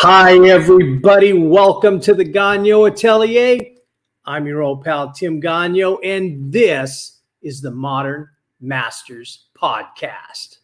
Hi, everybody. Welcome to the Gagnon Atelier. I'm your old pal, Tim Gagnon, and this is the Modern Masters Podcast.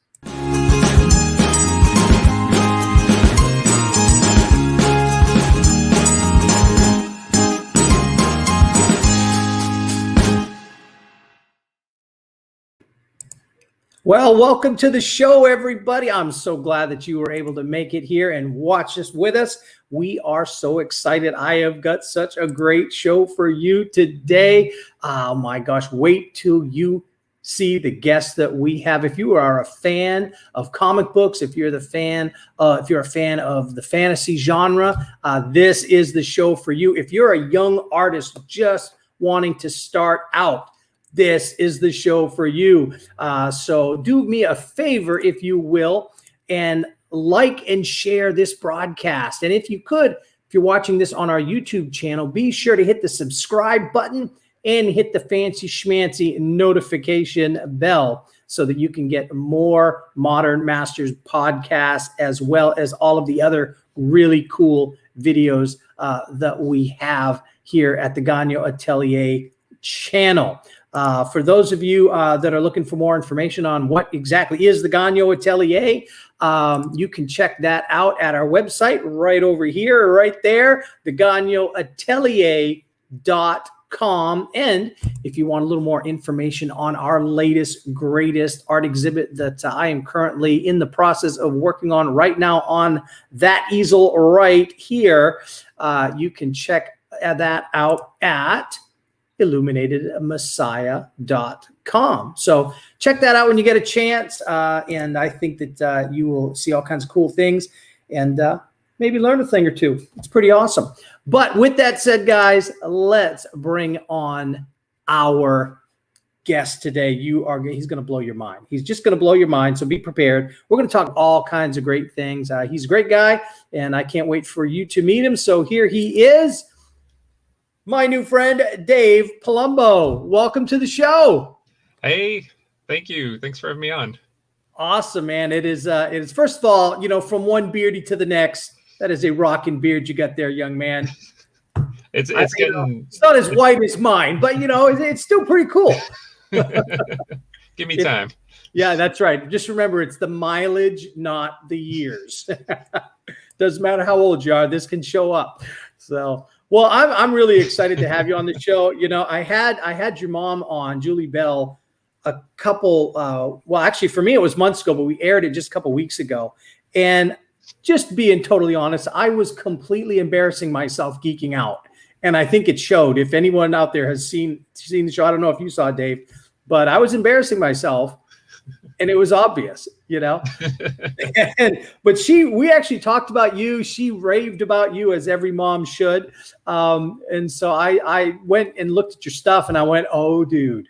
Well, welcome to the show, everybody. I'm so glad that you were able to make it here and watch this with us. We are so excited. I have got such a great show for you today. Oh my gosh, wait till you see the guests that we have. If you are a fan of comic books, if you're a fan of the fantasy genre, this is the show for you. If you're a young artist just wanting to start out, this is the show for you. So do me a favor, if you will, and like and share this broadcast. And if you could, if you're watching this on our YouTube channel, be sure to hit the subscribe button and hit the fancy schmancy notification bell so that you can get more Modern Masters podcasts, as well as all of the other really cool videos that we have here at the Gagnon Atelier channel. For those of you that are looking for more information on what exactly is the Gagnon Atelier, you can check that out at our website right over here, right there, thegagnonatelier.com. And if you want a little more information on our latest, greatest art exhibit that I am currently in the process of working on right now on that easel right here, you can check that out at illuminatedmessiah.com. So check that out when you get a chance. And I think that you will see all kinds of cool things and maybe learn a thing or two. It's pretty awesome. But with that said, guys, let's bring on our guest today. He's going to blow your mind. He's just going to blow your mind. So be prepared. We're going to talk all kinds of great things. He's a great guy, and I can't wait for you to meet him. So here he is. My new friend, Dave Palumbo. Welcome to the show. Hey, thank you. Thanks for having me on. Awesome, man. It is first of all, from one beardy to the next, that is a rocking beard you got there, young man. It's not as white as mine, but it's still pretty cool. Give me time. Yeah, that's right. Just remember, it's the mileage, not the years. Doesn't matter how old you are, this can show up. So, well, I'm really excited to have you on the show. I had your mom on, Julie Bell, a couple. Well, actually, for me it was months ago, but we aired it just a couple weeks ago. And just being totally honest, I was completely embarrassing myself, geeking out, and I think it showed. If anyone out there has seen the show, I don't know if you saw it, Dave, but I was embarrassing myself, and it was obvious, But we actually talked about you. She raved about you, as every mom should. And so I went and looked at your stuff, and I went, oh, dude,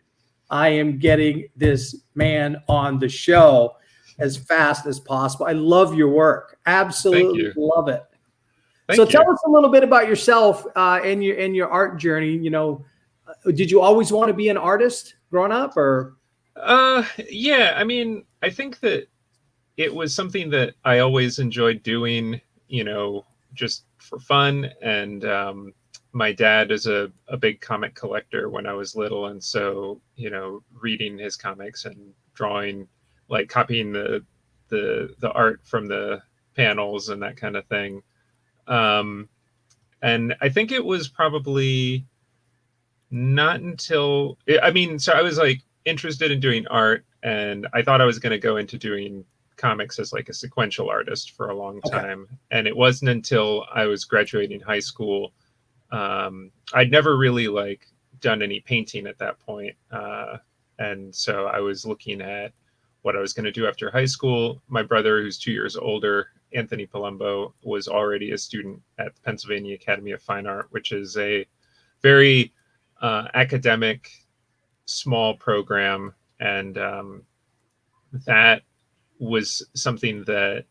I am getting this man on the show as fast as possible. I love your work. Absolutely love it. So tell us a little bit about yourself and your art journey. Did you always want to be an artist growing up, or? Yeah, I mean, I think that it was something that I always enjoyed doing, just for fun. And my dad is a big comic collector when I was little. And so, reading his comics and drawing, like copying the art from the panels and that kind of thing. And I think it was probably not until, so I was like interested in doing art, and I thought I was going to go into doing comics as like a sequential artist for a long time. Okay. And it wasn't until I was graduating high school. I'd never really done any painting at that point. And so I was looking at what I was going to do after high school. My brother, who's 2 years older, Anthony Palumbo, was already a student at the Pennsylvania Academy of Fine Art, which is a very academic, small program. And that was something that,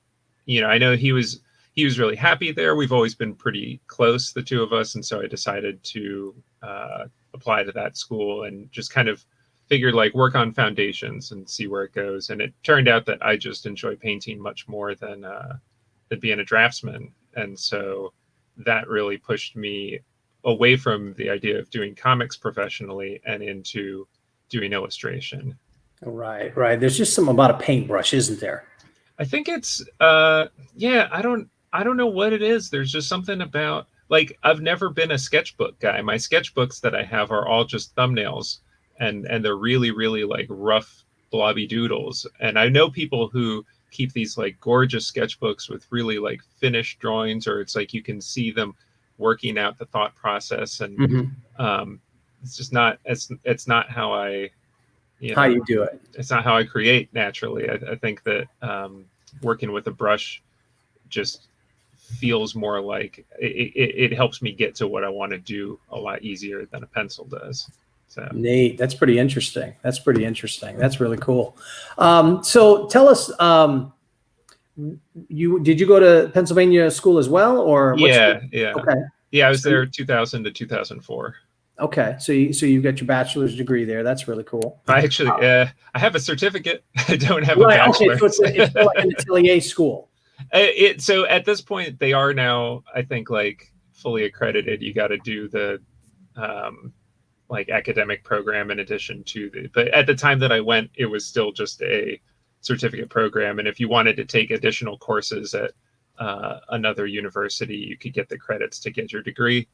I know he was really happy there. We've always been pretty close, the two of us. And so I decided to apply to that school and just kind of figured work on foundations and see where it goes. And it turned out that I just enjoy painting much more than being a draftsman. And so that really pushed me away from the idea of doing comics professionally and into doing illustration. Right, right. There's just something about a paintbrush, isn't there? I think it's yeah, I don't know what it is. There's just something about, like, I've never been a sketchbook guy. My sketchbooks that I have are all just thumbnails, and they're really, really like rough blobby doodles. And I know people who keep these like gorgeous sketchbooks with really like finished drawings, or it's like you can see them working out the thought process. And it's just not, it's not how I, you How know, you do it. it's not how I create naturally. I think that working with a brush just feels more like it helps me get to what I want to do a lot easier than a pencil does. So Nate, that's pretty interesting. That's pretty interesting. That's really cool. So tell us, did you go to Pennsylvania school as well, or yeah. Okay. Yeah, I was there 2000 to 2004. Okay, so you got your bachelor's degree there. That's really cool. I actually I have a certificate. I don't have Right. a bachelor's. Okay, so it's more like an Atelier school. So at this point they are now, I think, like fully accredited. You got to do the like academic program in addition to the, but at the time that I went, it was still just a certificate program. And if you wanted to take additional courses at another university, you could get the credits to get your degree.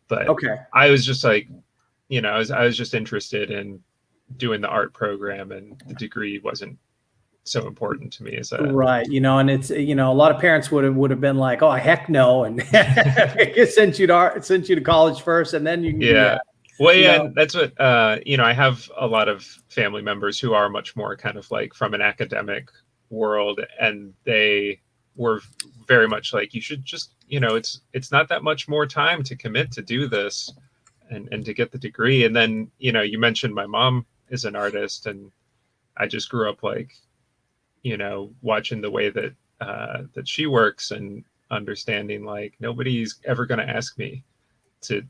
But okay, I was just like, you know, I was just interested in doing the art program, and the degree wasn't so important to me as a right. And it's, a lot of parents would have been like, oh heck no, and sent you to college first, and then you can yeah. Well, yeah, know. that's what I have a lot of family members who are much more kind of like from an academic world, and they were very much like, you should just, it's not that much more time to commit to do this and to get the degree. And then, you mentioned my mom is an artist, and I just grew up like, watching the way that that she works and understanding like nobody's ever going to ask me to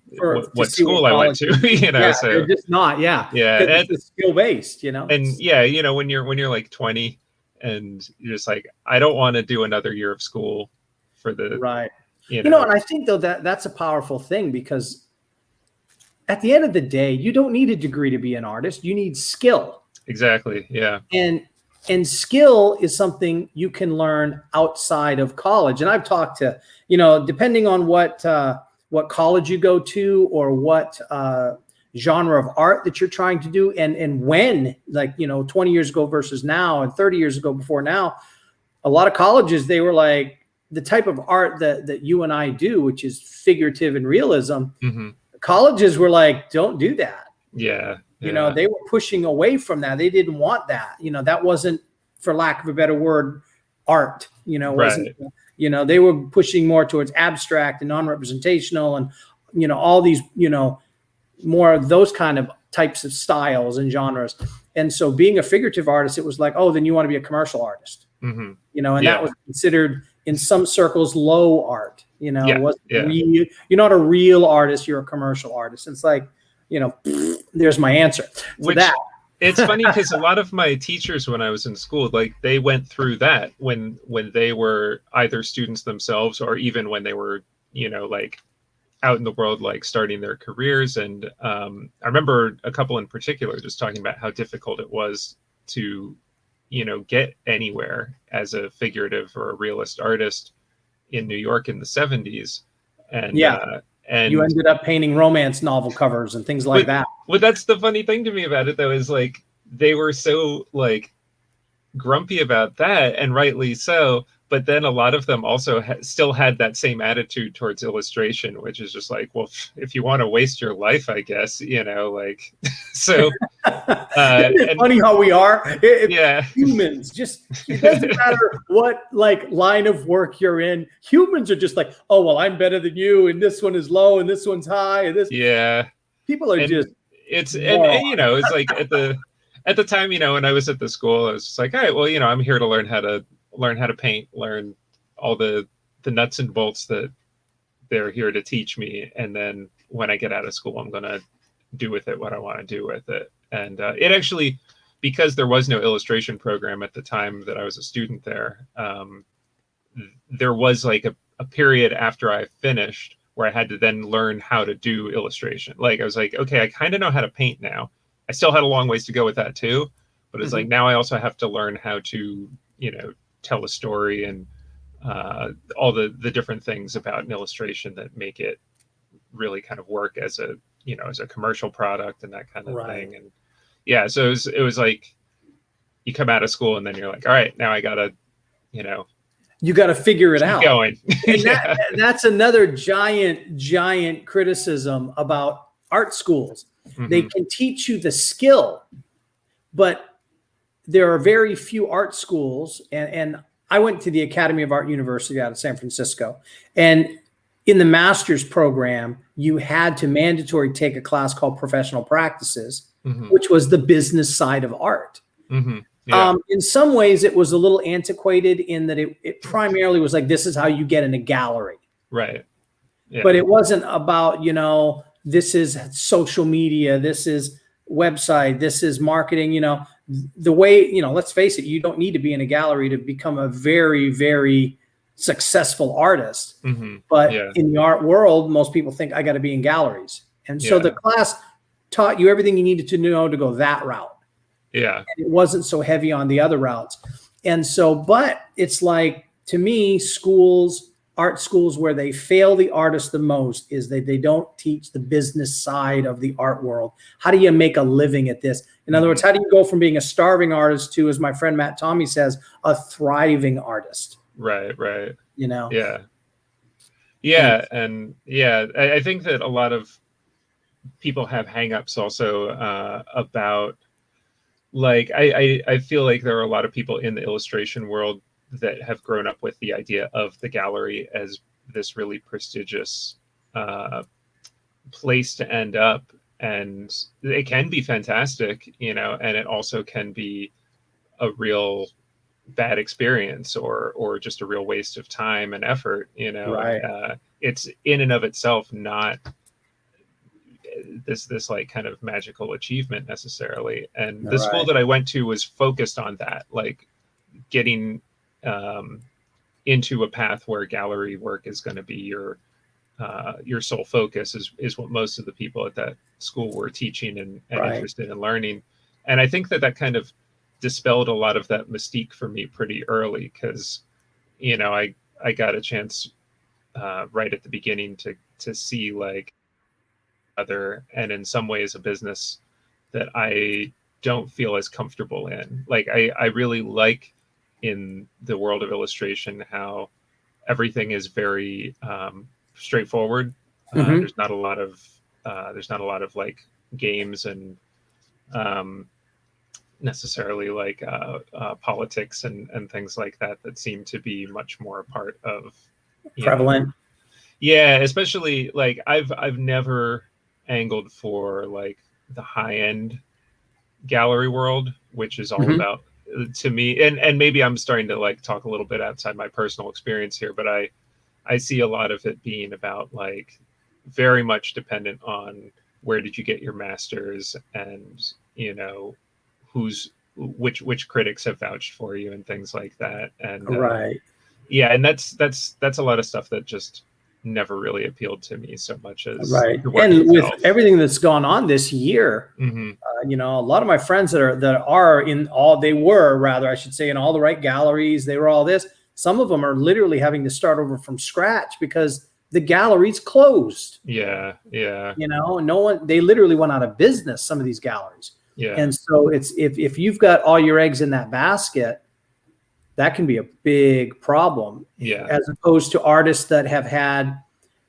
what school I went to, Yeah, so they're just not, yeah, it's skill based, and yeah, when you're like 20 and you're just like, I don't want to do another year of school for the right. And I think though that's a powerful thing, because at the end of the day, you don't need a degree to be an artist. You need skill. Exactly. Yeah. And skill is something you can learn outside of college. And I've talked to, depending on what college you go to, or what genre of art that you're trying to do, and when, like, 20 years ago versus now, and 30 years ago before now, a lot of colleges, they were like, the type of art that you and I do, which is figurative and realism, colleges were like, don't do that. Yeah. They were pushing away from that. They didn't want that. That wasn't, for lack of a better word, art. Wasn't. Right. They were pushing more towards abstract and non-representational, and all these, more of those kind of types of styles and genres. And so, being a figurative artist, it was like, oh, then you want to be a commercial artist. And that was considered in some circles low art. You're not a real artist. You're a commercial artist. It's like, there's my answer for that. It's funny because a lot of my teachers when I was in school, like they went through that when they were either students themselves, or even when they were, like out in the world, like starting their careers. And I remember a couple in particular just talking about how difficult it was to, get anywhere as a figurative or a realist artist in New York in the 70s. And and you ended up painting romance novel covers and things like that. Well, that's the funny thing to me about it, though, is like they were so like grumpy about that, and rightly so. But then a lot of them also still had that same attitude towards illustration, which is just like, well, if you want to waste your life, I guess, like, so. It's funny how we are. Yeah. Humans, just, it doesn't matter what like line of work you're in. Humans are just like, oh, well, I'm better than you, and this one is low, and this one's high, and this. Yeah. People are just. It's it's like at the time, when I was at the school, I was just like, all right, well, I'm here to learn how to paint, learn all the nuts and bolts that they're here to teach me. And then when I get out of school, I'm going to do with it what I want to do with it. And it actually, because there was no illustration program at the time that I was a student there, there was like a period after I finished where I had to then learn how to do illustration. Like I was like, okay, I kind of know how to paint now. I still had a long ways to go with that too, but it's like now I also have to learn how to, tell a story and all the different things about an illustration that make it really kind of work as a as a commercial product and that kind of thing. And yeah, so it was like you come out of school and then you're like, all right, now I gotta you got to figure it out. Going. And that's another giant criticism about art schools. They can teach you the skill, but there are very few art schools. And I went to the Academy of Art University out of San Francisco. And in the master's program, you had to mandatory take a class called Professional Practices, which was the business side of art. Yeah. In some ways, it was a little antiquated in that it primarily was like, this is how you get in a gallery. Right. Yeah. But it wasn't about, this is social media, this is website, this is marketing, the way, let's face it, you don't need to be in a gallery to become a very, very successful artist. But in the art world, most people think I got to be in galleries. And so the class taught you everything you needed to know to go that route. Yeah. And it wasn't so heavy on the other routes. And so, but it's like, to me, art schools where they fail the artist the most is that they don't teach the business side of the art world. How do you make a living at this? In other words, how do you go from being a starving artist to, as my friend Matt Tommy says, a thriving artist? Right. Yeah. Yeah. And yeah, I think that a lot of people have hangups also about, like, I feel like there are a lot of people in the illustration world that have grown up with the idea of the gallery as this really prestigious place to end up. And it can be fantastic, and it also can be a real bad experience or just a real waste of time and effort, Right. It's in and of itself not this like kind of magical achievement necessarily. And the school that I went to was focused on that, like getting into a path where gallery work is going to be your sole focus is what most of the people at that school were teaching and interested in learning. And I think that kind of dispelled a lot of that mystique for me pretty early, because I got a chance right at the beginning to see like other, and in some ways a business that I don't feel as comfortable in. Like I really like in the world of illustration how everything is very straightforward. There's not a lot of like games and necessarily like politics and things like that seem to be much more a part of prevalent. Yeah, especially like I've never angled for like the high end gallery world, which is all about, to me, and maybe I'm starting to like talk a little bit outside my personal experience here, but I see a lot of it being about like very much dependent on where did you get your masters and which critics have vouched for you and things like that. And yeah, and that's a lot of stuff that just never really appealed to me so much as and itself. With everything that's gone on this year, a lot of my friends that are in all, they were rather, I should say, in all the right galleries, they were all this. Some of them are literally having to start over from scratch because the gallery's closed. Yeah. No one, they literally went out of business, some of these galleries. Yeah. And so it's, if you've got all your eggs in that basket, that can be a big problem. Yeah. As opposed to artists that have had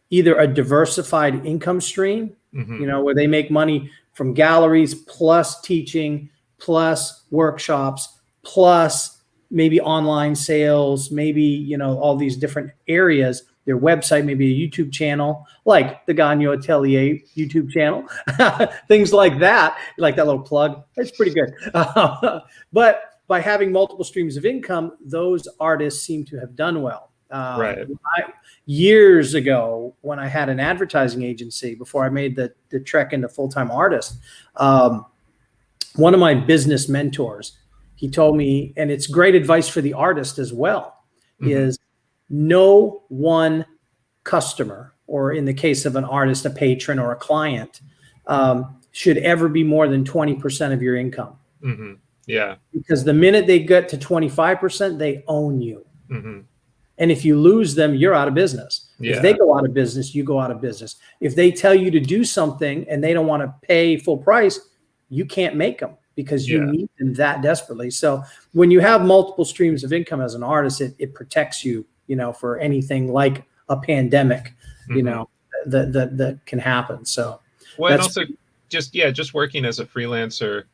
either a diversified income stream, where they make money from galleries plus teaching, plus workshops, plus maybe online sales, maybe, all these different areas, their website, maybe a YouTube channel, like the Gagnon Atelier YouTube channel, things like that little plug. That's pretty good. But by having multiple streams of income, those artists seem to have done well. Years ago, when I had an advertising agency, before I made the trek into full-time artist, one of my business mentors, he told me, and it's great advice for the artist as well, is no one customer, or in the case of an artist, a patron or a client, should ever be more than 20% of your income. Mm-hmm. Yeah. Because the minute they get to 25%, they own you. Mm-hmm. And if you lose them, you're out of business. Yeah. If they go out of business, you go out of business. If they tell you to do something and they don't want to pay full price, you can't make them because you need them that desperately. So when you have multiple streams of income as an artist, it protects you, for anything like a pandemic, that can happen. So, well, and also just working as a freelancer,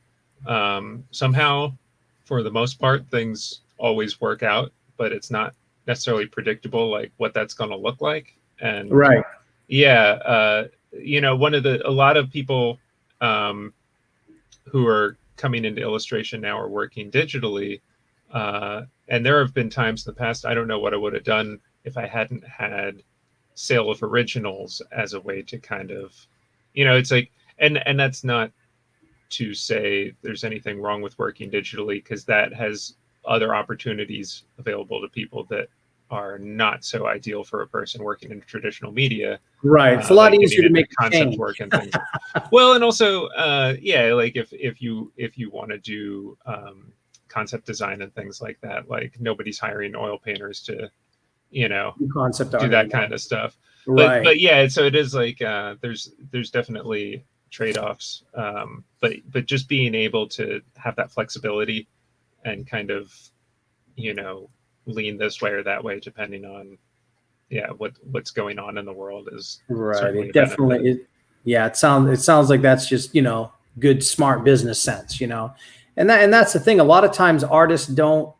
somehow, for the most part, things always work out, but it's not necessarily predictable, like what that's going to look like. And right. Yeah. A lot of people, who are coming into illustration now are working digitally. And there have been times in the past, I don't know what I would have done if I hadn't had sale of originals as a way to kind of, it's like, and that's not to say there's anything wrong with working digitally, because that has other opportunities available to people that are not so ideal for a person working in traditional media. Right. It's a lot easier to make concept work and things. Well, and also, like if you want to do concept design and things like that, like nobody's hiring oil painters to, concept do that kind of stuff. Right. But yeah, so it is like there's definitely trade-offs. But just being able to have that flexibility and kind of, lean this way or that way depending on what's going on in the world is right. It definitely it sounds like that's just good smart business sense, and that's the thing. A lot of times artists don't,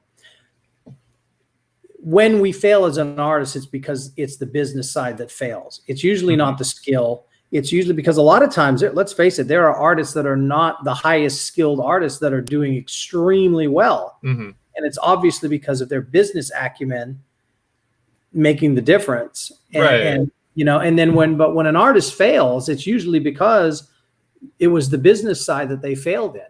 when we fail as an artist, it's because it's the business side that fails. It's usually not the skill. It's usually because a lot of times, let's face it, there are artists that are not the highest skilled artists that are doing extremely well. Mm-hmm. And it's obviously because of their business acumen making the difference. And then when an artist fails, it's usually because it was the business side that they failed in.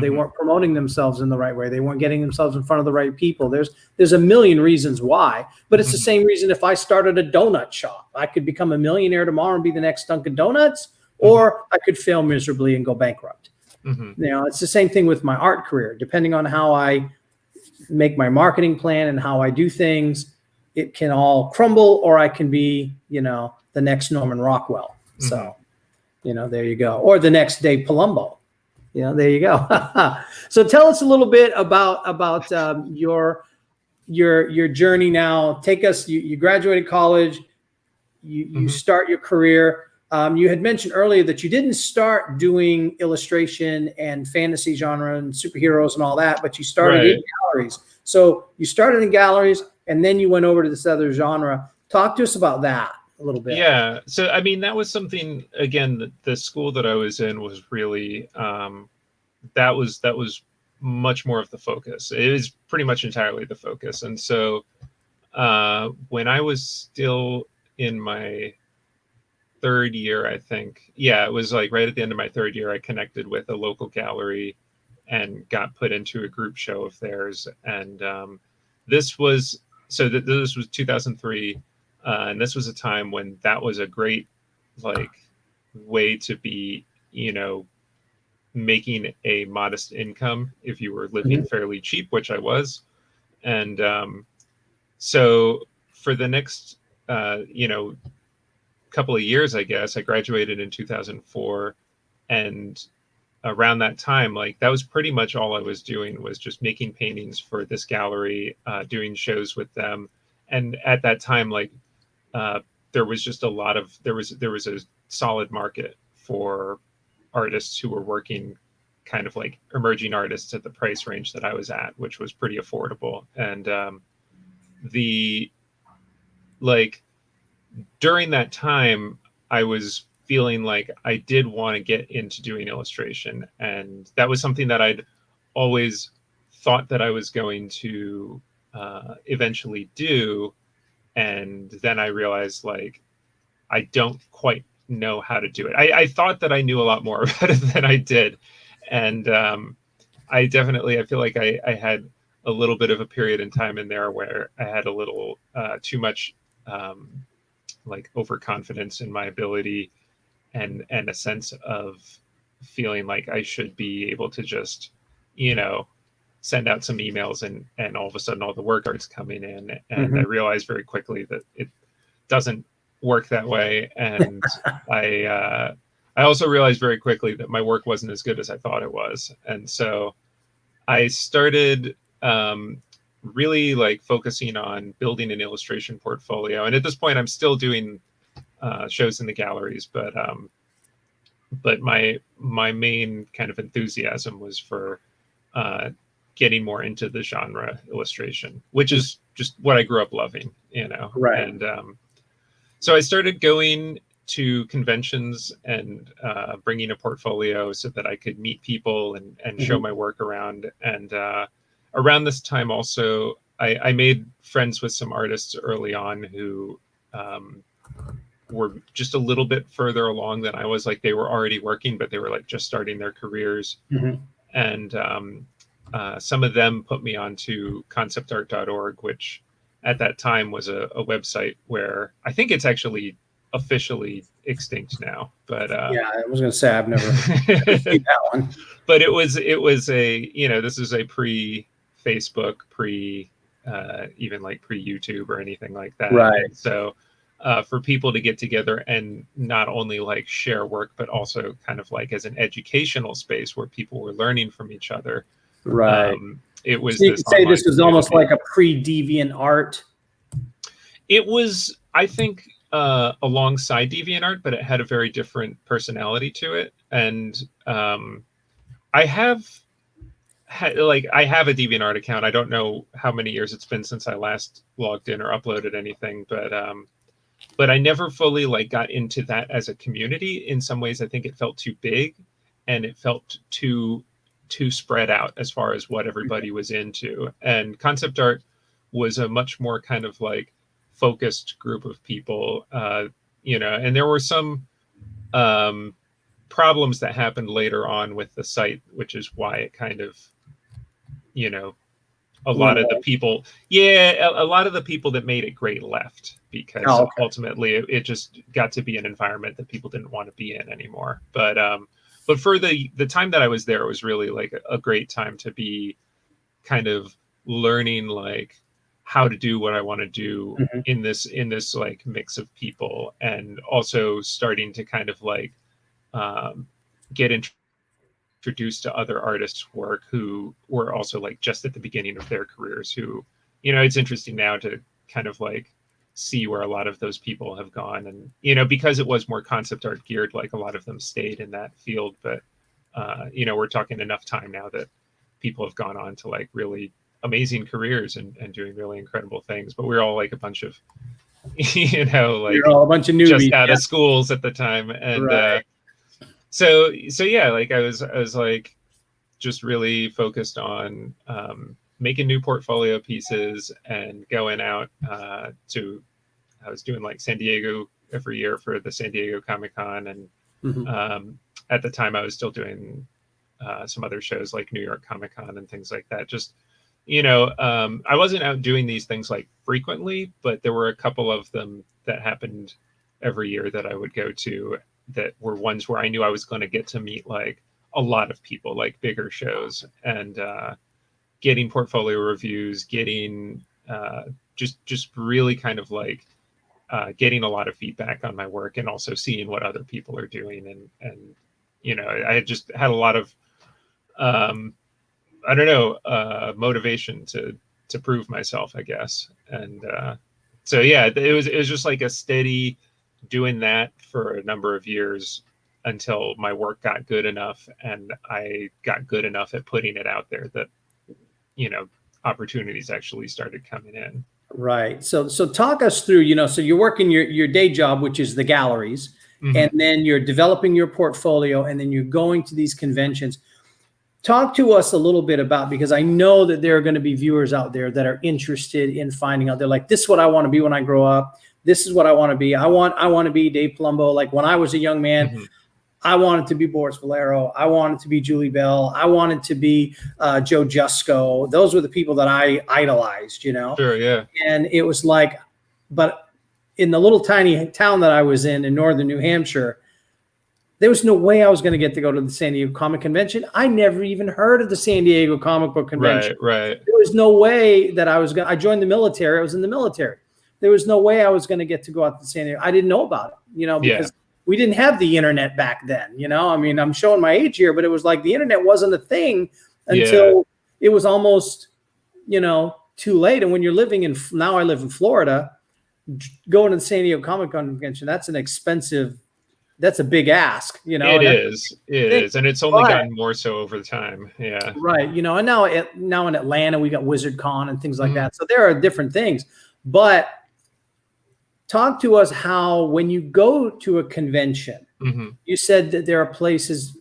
They weren't promoting themselves in the right way. They weren't getting themselves in front of the right people. There's a million reasons why, but it's the same reason if I started a donut shop, I could become a millionaire tomorrow and be the next Dunkin' Donuts, or I could fail miserably and go bankrupt. It's the same thing with my art career. Depending on how I make my marketing plan and how I do things, it can all crumble, or I can be, the next Norman Rockwell. So, there you go. Or the next Dave Palumbo. There you go. So tell us a little bit about your journey now. Take us. You graduated college. You start your career. You had mentioned earlier that you didn't start doing illustration and fantasy genre and superheroes and all that, but you started in galleries. So you started in galleries, and then you went over to this other genre. Talk to us about that a little bit. Yeah. So, I mean, that was something, again, the school that I was in was really, that was much more of the focus. It is pretty much entirely the focus. And so when I was still in my third year, I think, it was like right at the end of my third year, I connected with a local gallery and got put into a group show of theirs. And this was 2003. And this was a time when that was a great way to be, making a modest income if you were living fairly cheap, which I was. And so for the next, couple of years, I guess, I graduated in 2004. And around that time, that was pretty much all I was doing, was just making paintings for this gallery, doing shows with them. And at that time, there was just there was a solid market for artists who were working kind of like emerging artists at the price range that I was at, which was pretty affordable. And during that time, I was feeling like I did want to get into doing illustration. And that was something that I'd always thought that I was going to eventually do. And then I realized I don't quite know how to do it. I thought that I knew a lot more about it than I did. And I feel like I had a little bit of a period in time in there where I had a little too much like overconfidence in my ability and a sense of feeling like I should be able to just, you know, send out some emails and all of a sudden all the work starts coming in. And I realized very quickly that it doesn't work that way. And I also realized very quickly that my work wasn't as good as I thought it was. And so I started really like focusing on building an illustration portfolio. And at this point, I'm still doing shows in the galleries, but my main kind of enthusiasm was for getting more into the genre illustration, which is just what I grew up loving, you know. Right. And so I started going to conventions and bringing a portfolio so that I could meet people and show my work around. And around this time also, I made friends with some artists early on who were just a little bit further along than I was. Like they were already working, but they were like just starting their careers. And some of them put me onto conceptart.org, which at that time was a website where I think it's actually officially extinct now. But yeah, I was going to say I've never seen that one. But it was a, you know, this is a pre-Facebook, even like pre-YouTube or anything like that. Right. And so for people to get together and not only like share work, but also kind of like as an educational space where people were learning from each other. Right. It was. So you could say this was almost like a pre-Deviant Art. It was, I think, alongside DeviantArt, but it had a very different personality to it. And I have a DeviantArt account. I don't know how many years it's been since I last logged in or uploaded anything, but I never fully like got into that as a community. In some ways, I think it felt too big, and it felt too spread out as far as what everybody was into. And concept art was a much more kind of like focused group of people, you know, and there were some problems that happened later on with the site, which is why it kind of, you know, a lot of the people that made it great left, because ultimately it just got to be an environment that people didn't want to be in anymore. But for the time that I was there, it was really like a great time to be kind of learning like how to do what I want to do in this like mix of people, and also starting to kind of like get introduced to other artists' work who were also like just at the beginning of their careers, who, you know, it's interesting now to kind of like see where a lot of those people have gone. And, you know, because it was more concept art geared, like a lot of them stayed in that field. But, you know, we're talking enough time now that people have gone on to like really amazing careers and doing really incredible things. But we're all like a bunch of, you know, like you're all a bunch of newbies, just out of schools at the time. And so yeah, like I was like just really focused on making new portfolio pieces and going out I was doing like San Diego every year for the San Diego Comic-Con. And at the time I was still doing some other shows like New York Comic-Con and things like that. Just, you know, I wasn't out doing these things like frequently, but there were a couple of them that happened every year that I would go to, that were ones where I knew I was going to get to meet like a lot of people, like bigger shows, and getting portfolio reviews, getting just really kind of like getting a lot of feedback on my work, and also seeing what other people are doing. And you know, I just had a lot of I don't know, motivation to prove myself, I guess. And so yeah, it was just like a steady doing that for a number of years until my work got good enough, and I got good enough at putting it out there that, you know, opportunities actually started coming in. Right. So talk us through, you know, so you're working your day job, which is the galleries, and then you're developing your portfolio, and then you're going to these conventions. Talk to us a little bit about, because I know that there are going to be viewers out there that are interested in finding out. They're like, this is what I want to be when I grow up. This is what I want to be. I want to be Dave Palumbo. Like when I was a young man, I wanted to be Boris Vallejo. I wanted to be Julie Bell. I wanted to be Joe Jusko. Those were the people that I idolized, you know? Sure, yeah. And it was like, but in the little tiny town that I was in northern New Hampshire, there was no way I was going to get to go to the San Diego Comic Convention. I never even heard of the San Diego Comic Book Convention. Right. There was no way that I was going to, I joined the military. I was in the military. There was no way I was going to get to go out to San Diego. I didn't know about it, you know, because we didn't have the internet back then, you know. I mean, I'm showing my age here, but it was like the internet wasn't a thing until it was almost, you know, too late. And when you're living in, now I live in Florida, going to the San Diego Comic Con Convention, that's an expensive, that's a big ask, you know. It is. And it's only gotten more so over time. Yeah. Right. You know, and now in Atlanta, we got Wizard Con and things like that. So there are different things, but talk to us how, when you go to a convention, you said that there are places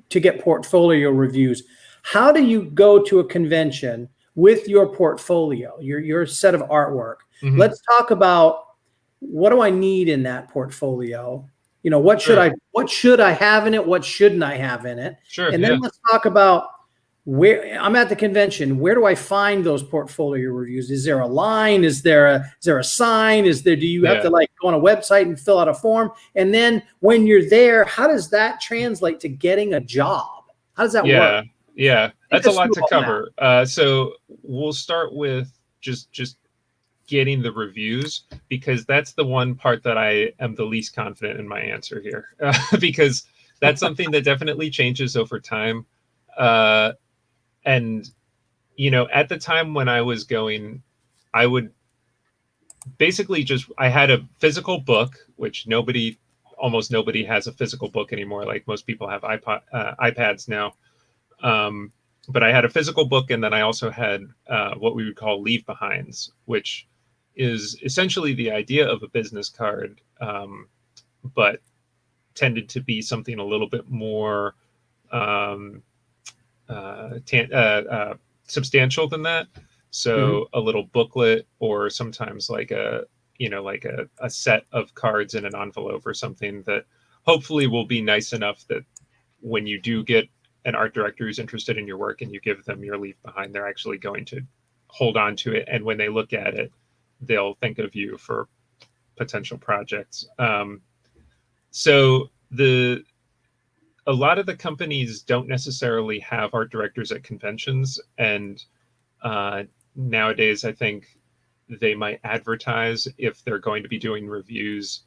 to get portfolio reviews. How do you go to a convention with your portfolio, your set of artwork? Let's talk about, what do I need in that portfolio? You know, what should I have in it? What shouldn't I have in it? Sure. And then let's talk about, where I'm at the convention, where do I find those portfolio reviews? Is there a line? Is there a sign? Do you have to like go on a website and fill out a form? And then when you're there, how does that translate to getting a job? How does that work? Yeah. That's a lot to cover. So we'll start with just getting the reviews, because that's the one part that I am the least confident in my answer here, because that's something that definitely changes over time. And, you know, at the time when I was going, I would basically I had a physical book, which almost nobody has a physical book anymore. Like, most people have iPads now. But I had a physical book, and then I also had what we would call leave behinds, which is essentially the idea of a business card, but tended to be something a little bit more substantial than that. So a little booklet, or sometimes like a set of cards in an envelope or something, that hopefully will be nice enough that when you do get an art director who's interested in your work and you give them your leave behind, they're actually going to hold on to it. And when they look at it, they'll think of you for potential projects. So a lot of the companies don't necessarily have art directors at conventions. And nowadays, I think they might advertise if they're going to be doing reviews.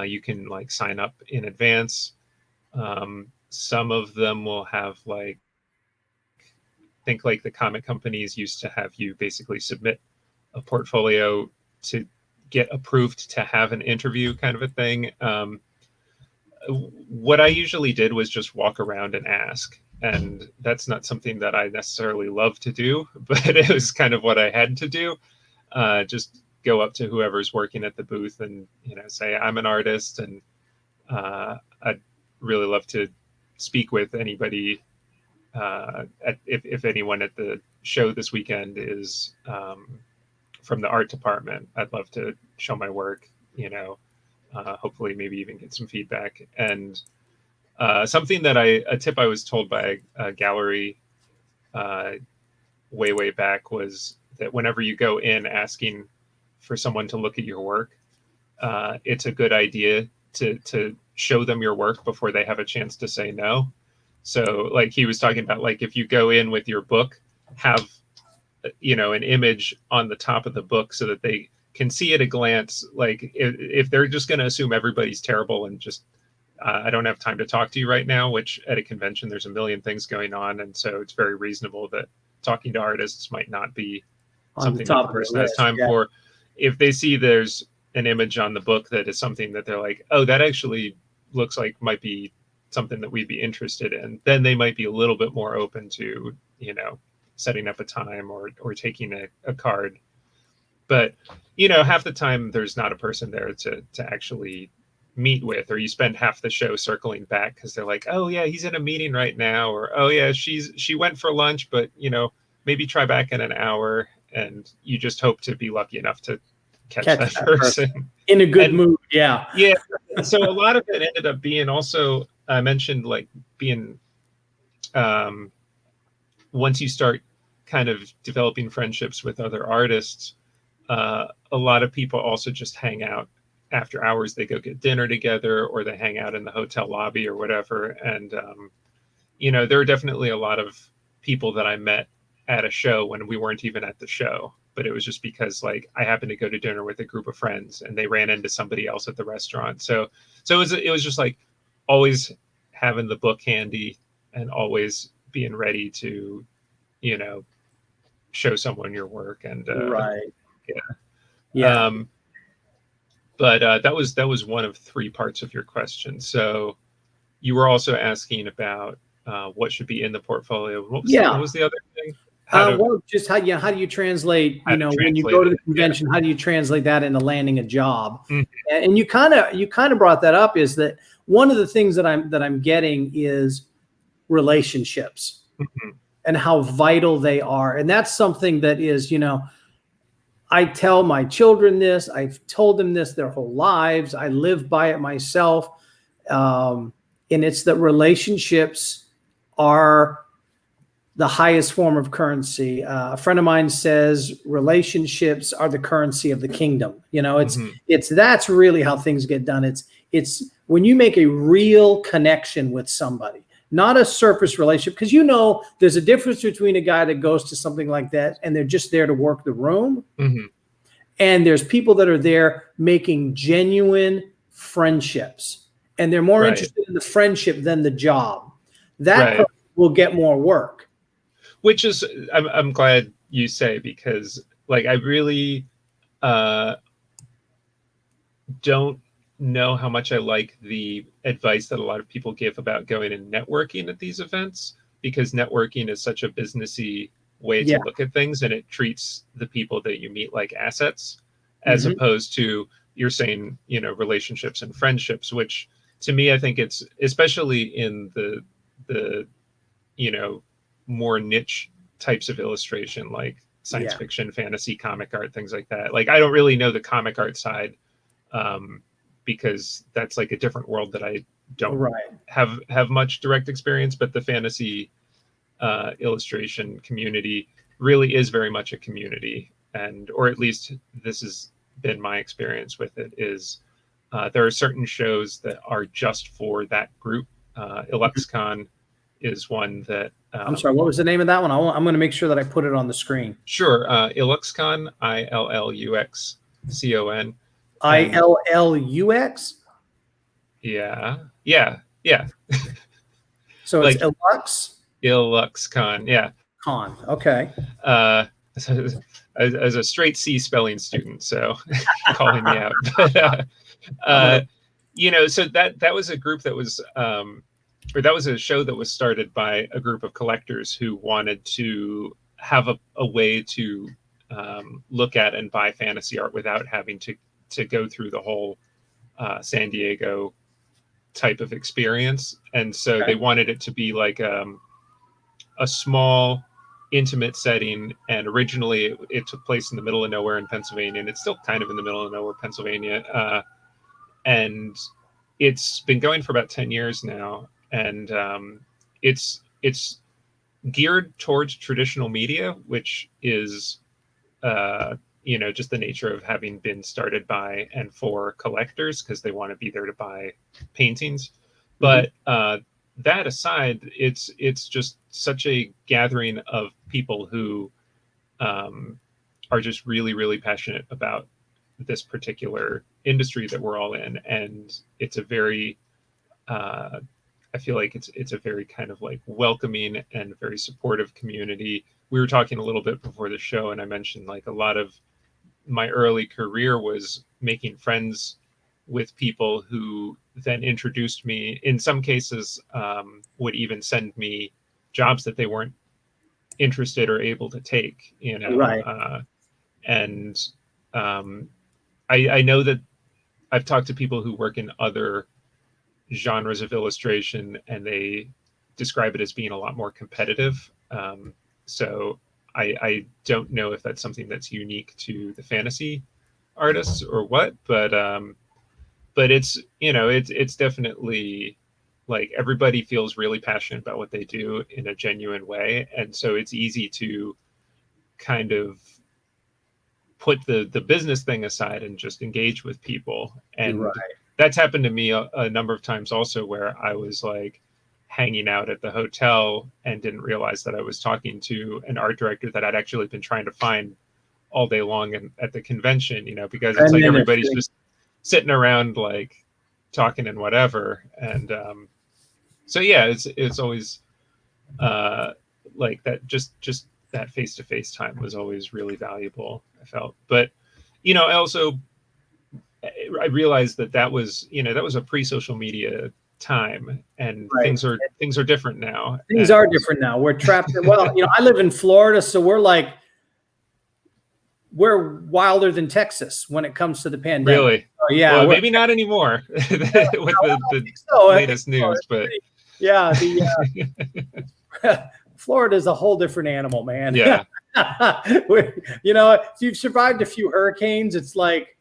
You can like sign up in advance. Some of them will have like the comic companies used to have you basically submit a portfolio to get approved to have an interview, kind of a thing. What I usually did was just walk around and ask. And that's not something that I necessarily love to do, but it was kind of what I had to do. Just go up to whoever's working at the booth and, you know, say, I'm an artist, and I'd really love to speak with anybody. If anyone at the show this weekend is from the art department, I'd love to show my work, you know, hopefully maybe even get some feedback. And a tip I was told by a gallery way back was that whenever you go in asking for someone to look at your work, it's a good idea to show them your work before they have a chance to say no. So like he was talking about, like, if you go in with your book, have, you know, an image on the top of the book so that they can see at a glance. Like if they're just going to assume everybody's terrible and just, I don't have time to talk to you right now, which at a convention, there's a million things going on. And so it's very reasonable that talking to artists might not be something that the person has time for. If they see there's an image on the book that is something that they're like, oh, that actually looks like might be something that we'd be interested in, then they might be a little bit more open to, you know, setting up a time or taking a card. But, you know, half the time there's not a person there to actually meet with, or you spend half the show circling back because they're like, oh yeah, he's in a meeting right now, or oh yeah, she went for lunch, but, you know, maybe try back in an hour. And you just hope to be lucky enough to catch that person in a good mood. Yeah. So a lot of it ended up being also I mentioned like being once you start kind of developing friendships with other artists, a lot of people also just hang out after hours. They go get dinner together, or they hang out in the hotel lobby or whatever. And there are definitely a lot of people that I met at a show when we weren't even at the show, but it was just because like I happened to go to dinner with a group of friends and they ran into somebody else at the restaurant. So it was just like always having the book handy and always being ready to, show someone your work. And Right. yeah. Yeah. But that was one of three parts of your question. So you were also asking about what should be in the portfolio. What was the other thing? Well, just how do you translate? When you go to the convention, how do you translate that into landing a job? Mhm. And you kind of brought that up. Is that one of the things that I'm getting is relationships Mhm. and how vital they are, and that's something that is I tell my children this. I've told them this their whole lives. I live by it myself, and it's that relationships are the highest form of currency. A friend of mine says relationships are the currency of the kingdom. It's that's really how things get done. It's when you make a real connection with somebody, not a surface relationship, because there's a difference between a guy that goes to something like that and they're just there to work the room, and there's people that are there making genuine friendships, and they're more interested in the friendship than the job. That person will get more work. Which is, I'm glad you say, because like I really don't know how much I like the advice that a lot of people give about going and networking at these events, because networking is such a businessy way to look at things, and it treats the people that you meet like assets, as opposed to, you're saying, relationships and friendships, which to me, I think it's, especially in the more niche types of illustration, like science fiction, fantasy, comic art, things like that. Like I don't really know the comic art side, because that's like a different world that I don't have much direct experience. But the fantasy illustration community really is very much a community, or at least this has been my experience with it. Is there are certain shows that are just for that group. Illuxicon is one that. I'm sorry, what was the name of that one? I'm going to make sure that I put it on the screen. Sure. Illuxicon, Illuxcon. Illux? Yeah. So it's like Illuxcon, yeah. Con, okay. As a straight C spelling student, so calling me out. But, so that was a group that was, or that was a show that was started by a group of collectors who wanted to have a way to look at and buy fantasy art without having to go through the whole San Diego type of experience. And so they wanted it to be like a small, intimate setting. And originally it took place in the middle of nowhere in Pennsylvania, and it's still kind of in the middle of nowhere, Pennsylvania. And it's been going for about 10 years now. And it's geared towards traditional media, which is just the nature of having been started by and for collectors, because they want to be there to buy paintings. But that aside, it's just such a gathering of people who are just really, really passionate about this particular industry that we're all in. And it's a very I feel like it's a very kind of like welcoming and very supportive community. We were talking a little bit before the show, and I mentioned like a lot of my early career was making friends with people who then introduced me. In some cases, would even send me jobs that they weren't interested or able to take. I know that I've talked to people who work in other genres of illustration, and they describe it as being a lot more competitive. So I don't know if that's something that's unique to the fantasy artists or what, but it's it's definitely like everybody feels really passionate about what they do in a genuine way. And so it's easy to kind of put the business thing aside and just engage with people. And Right. that's happened to me a number of times also, where I was like hanging out at the hotel and didn't realize that I was talking to an art director that I'd actually been trying to find all day long at the convention, you know, because it's like everybody's just sitting around like talking and whatever. And so yeah, it's always like that, just that face-to-face time was always really valuable, I felt. But you know, I realized that was, you know, that was a pre-social media time, and Right. things are different now. Things are different now. We're trapped. Well, you know, I live in Florida, so we're wilder than Texas when it comes to the pandemic. Really? So, yeah. Well, maybe not anymore with the latest news, but yeah, Florida is a whole different animal, man. Yeah. You know, if you've survived a few hurricanes, it's like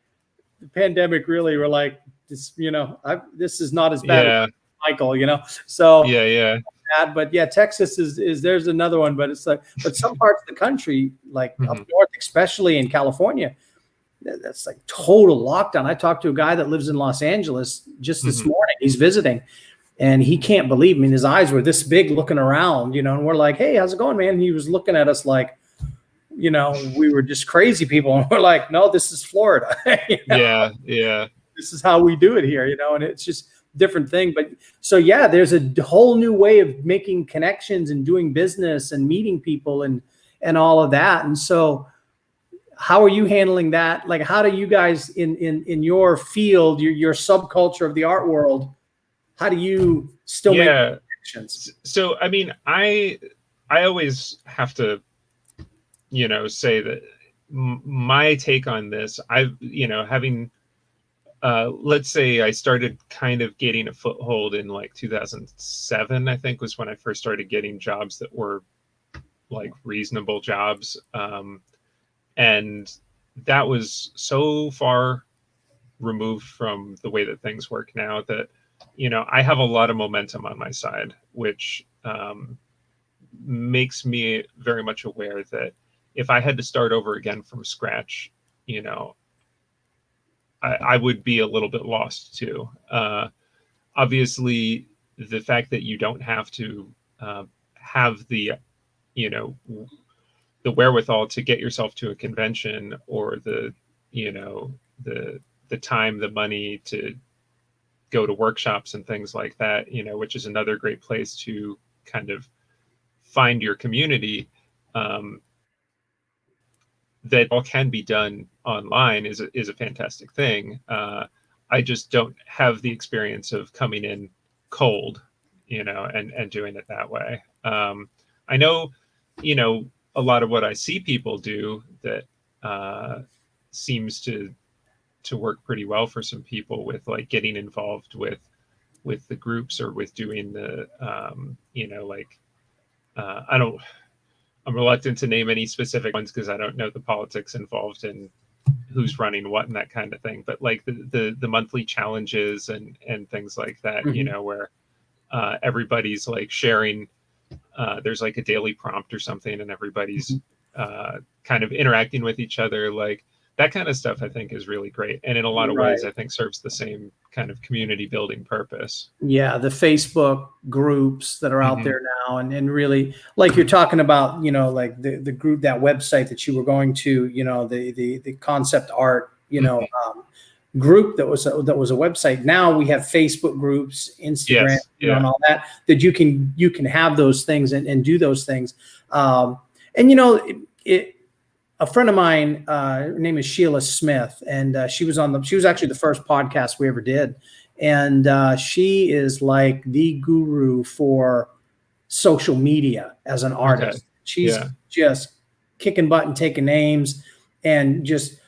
the pandemic really, we're like, this, you know, this is not as bad as Michael, you know? So yeah. Bad, but yeah, Texas is there's another one, but it's like, but some parts of the country, like up north, especially in California, that's like total lockdown. I talked to a guy that lives in Los Angeles just this morning. He's visiting, and he can't believe. I mean, his eyes were this big, looking around, you know. And we're like, "Hey, how's it going, man?" And he was looking at us like, you know, we were just crazy people, and we're like, "No, this is Florida." You know? Yeah. This is how we do it here, you know. And it's just different thing. But so yeah, there's a whole new way of making connections and doing business and meeting people and all of that. And so how are you handling that? Like, how do you guys in your field, your subculture of the art world, how do you still make connections? So I mean, I always have to, you know, say that my take on this, I've, you know, having let's say I started kind of getting a foothold in like 2007, I think, was when I first started getting jobs that were like reasonable jobs. And that was so far removed from the way that things work now that, you know, I have a lot of momentum on my side, which makes me very much aware that if I had to start over again from scratch, you know, I would be a little bit lost too. Obviously, the fact that you don't have to have the, you know, the wherewithal to get yourself to a convention, or the, you know, the time, the money to go to workshops and things like that, you know, which is another great place to kind of find your community. That all can be done online is a fantastic thing. I just don't have the experience of coming in cold, you know, and doing it that way. I know, you know, a lot of what I see people do that seems to work pretty well for some people, with like getting involved with the groups, or with doing the you know, like I'm reluctant to name any specific ones because I don't know the politics involved in who's running what and that kind of thing. But like the monthly challenges and things like that, you know, where everybody's like sharing, there's like a daily prompt or something, and everybody's kind of interacting with each other. Like that kind of stuff, I think, is really great. And in a lot of ways, I think serves the same kind of community building purpose. Yeah, the Facebook groups that are out there now, and really, like you're talking about, you know, like the group, that website that you were going to, you know, the concept art, you know, group that was a website. Now we have Facebook groups, Instagram, you know, and all that you can have those things and do those things. And you know, a friend of mine, her name is Sheila Smith, and she was actually the first podcast we ever did. And she is like the guru for social media as an artist. She's just kicking butt and taking names, and just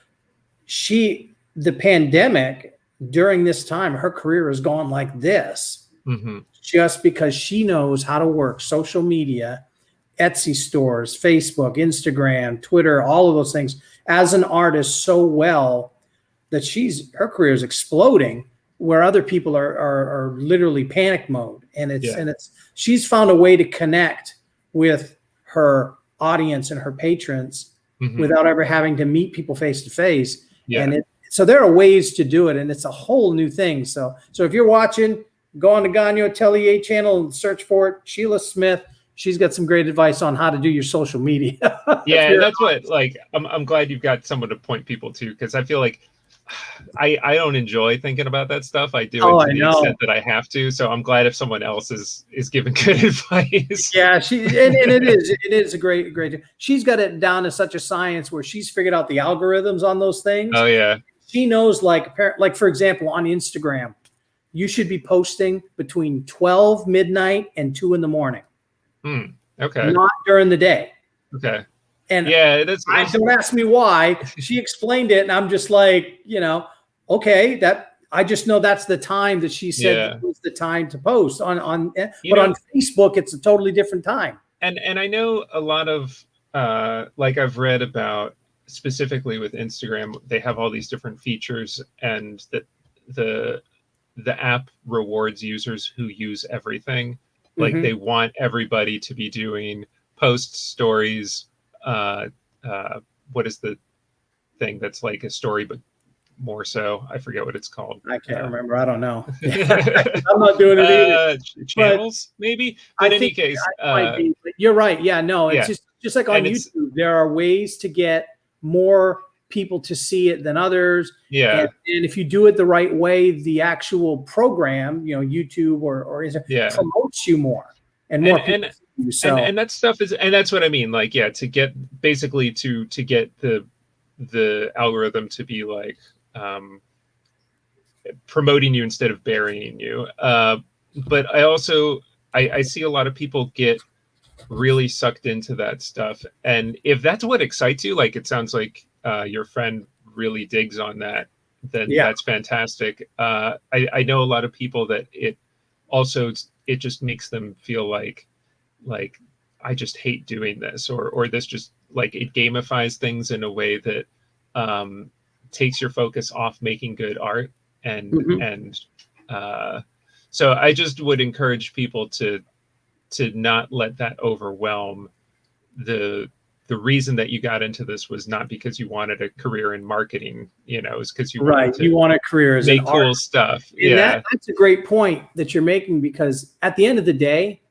the pandemic, during this time, her career has gone like this, just because she knows how to work social media, Etsy stores, Facebook, Instagram, Twitter, all of those things as an artist so well that her career is exploding where other people are literally panic mode, and Yeah. she's found a way to connect with her audience and her patrons Mhm. without ever having to meet people face to face. Yeah. And so there are ways to do it, and it's a whole new thing. So if you're watching, go on the Gagnon Atelier channel and search for it. Sheila Smith. She's got some great advice on how to do your social media. Yeah, and that's what, like, I'm glad you've got someone to point people to, because I feel like I don't enjoy thinking about that stuff. I do it to the extent that I have to. So I'm glad if someone else is giving good advice. Yeah, and it is a great. She's got it down to such a science where she's figured out the algorithms on those things. Oh yeah. She knows, like for example, on Instagram, you should be posting between 12 midnight and 2 in the morning. Okay. Not during the day. Okay. And yeah, don't ask me why. She explained it, and I'm just like, okay, that I just know that's the time that she said was the time to post on but on Facebook, it's a totally different time. And I know a lot of like, I've read about, specifically with Instagram, they have all these different features, and that the app rewards users who use everything. Like they want everybody to be doing posts, stories. What is the thing that's like a story but more so? I forget what it's called. I can't remember. I don't know. I'm not doing it either. Channels, maybe. But in any case, you're right. Yeah, no, it's just like on YouTube. There are ways to get more people to see it than others. Yeah. And if you do it the right way, the actual program, YouTube or promotes you more and more people. So. And that stuff is, and that's what I mean. Like, to get basically to get the algorithm to be like promoting you instead of burying you. But I also I see a lot of people get really sucked into that stuff, and if that's what excites you, like it sounds like your friend really digs on that, then that's fantastic. I know a lot of people that it just makes them feel like I just hate doing this, or this just, like, it gamifies things in a way that takes your focus off making good art, and so I just would encourage people to not let that overwhelm. The reason that you got into this was not because you wanted a career in marketing, it's because you wanted to want a career as make cool stuff. And that's a great point that you're making, because at the end of the day,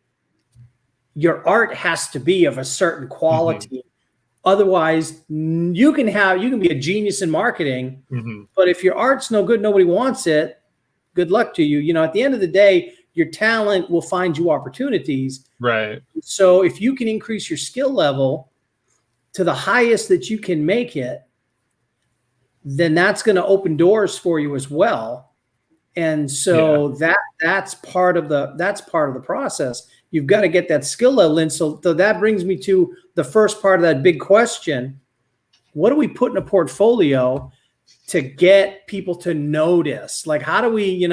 your art has to be of a certain quality. Otherwise, you can be a genius in marketing, but if your art's no good, nobody wants it. Good luck to you. At the end of the day, your talent will find you opportunities. Right. So if you can increase your skill level to the highest that you can make it, then that's going to open doors for you as well. And so that's part of the process. You've got to get that skill level in. So that brings me to the first part of that big question. What do we put in a portfolio to get people to notice? Like, how do we,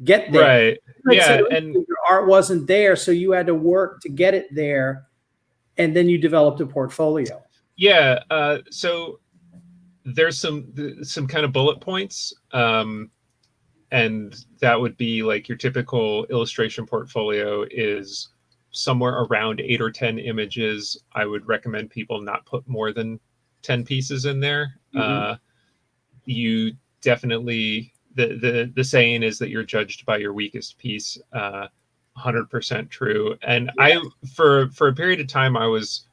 get there? Right. Like and your art wasn't there, so you had to work to get it there, and then you developed a portfolio. Yeah. So there's some kind of bullet points. And that would be like your typical illustration portfolio is somewhere around 8 or 10 images. I would recommend people not put more than 10 pieces in there. You definitely, the saying is that you're judged by your weakest piece. 100% true. And for a period of time, I was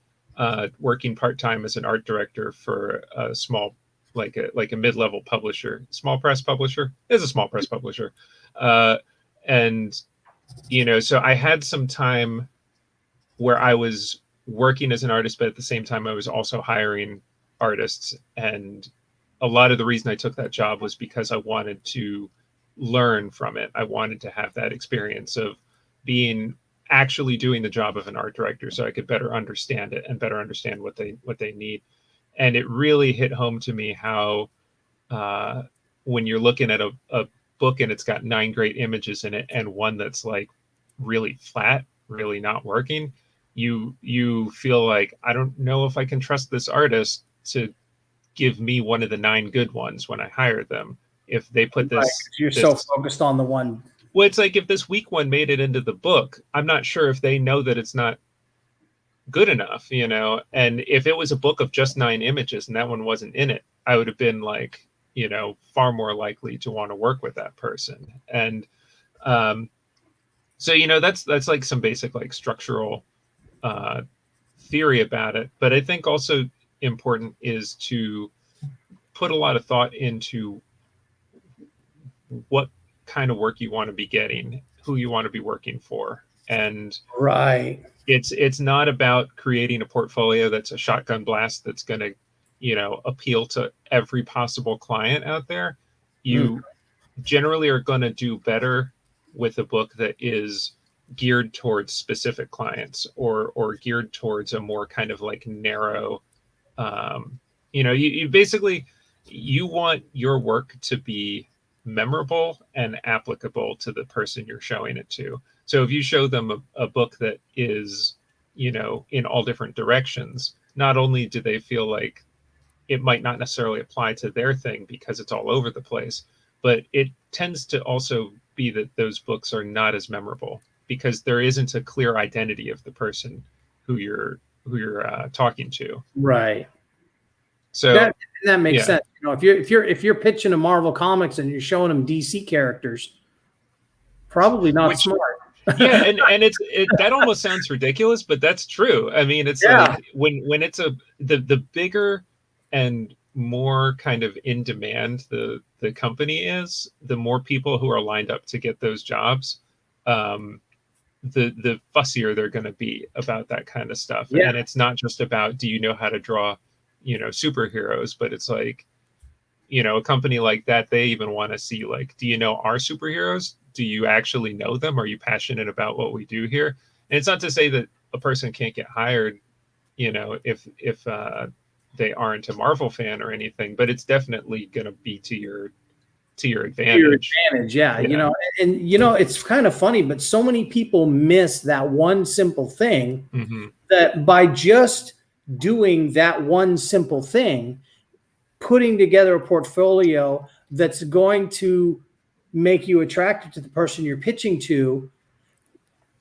working part-time as an art director for a small, like a mid-level publisher. Small press publisher is a small press publisher. And so I had some time where I was working as an artist, but at the same time I was also hiring artists. And a lot of the reason I took that job was because I wanted to learn from it. I wanted to have that experience of actually doing the job of an art director, so I could better understand it and better understand what they need. And it really hit home to me how when you're looking at a book and it's got 9 great images in it and one that's like really flat, really not working, you feel like, I don't know if I can trust this artist to give me one of the 9 good ones when I hire them. if they put this, right, you're so focused on the one. Well, it's like if this weak one made it into the book, I'm not sure if they know that it's not good enough, you know. And if it was a book of just 9 images and that one wasn't in it, I would have been like, you know, far more likely to want to work with that person. And so, you know, that's like some basic like structural theory about it. But I think also important is to put a lot of thought into what kind of work you want to be getting, who you want to be working for. And right, it's not about creating a portfolio that's a shotgun blast that's going to, you know, appeal to every possible client out there. You generally are going to do better with a book that is geared towards specific clients, or geared towards a more kind of like narrow, you know, you basically, you want your work to be memorable and applicable to the person you're showing it to. So if you show them a book that is, you know, in all different directions, not only do they feel like it might not necessarily apply to their thing because it's all over the place, but it tends to also be that those books are not as memorable because there isn't a clear identity of the person who you're talking to. right. So that makes yeah. sense. You know, if you're pitching a Marvel Comics and you're showing them DC characters, probably not smart. Yeah, and that almost sounds ridiculous, but that's true. I mean, it's like when it's the bigger and more kind of in demand the company is, the more people who are lined up to get those jobs, the fussier they're going to be about that kind of stuff. Yeah. And it's not just about, do you know how to draw, you know, superheroes, but it's like, you know, a company like that, they even want to see, like, do you know our superheroes? Do you actually know them? Are you passionate about what we do here? And it's not to say that a person can't get hired, you know, if they aren't a Marvel fan or anything, but it's definitely going to be to your advantage. Yeah. You know, and you know, it's kind of funny, but so many people miss that one simple thing, that by just doing that one simple thing, putting together a portfolio that's going to make you attractive to the person you're pitching to.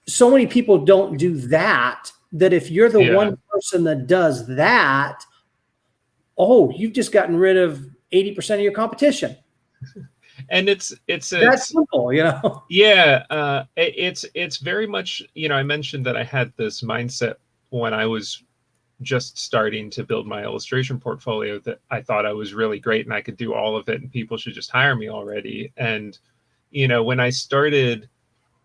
So many people don't do that if you're the one person that does that, oh, you've just gotten rid of 80% of your competition. And it's that's simple, you know? Yeah. It's very much, you know, I mentioned that I had this mindset when I was just starting to build my illustration portfolio, that I thought I was really great and I could do all of it and people should just hire me already. And, you know, when I started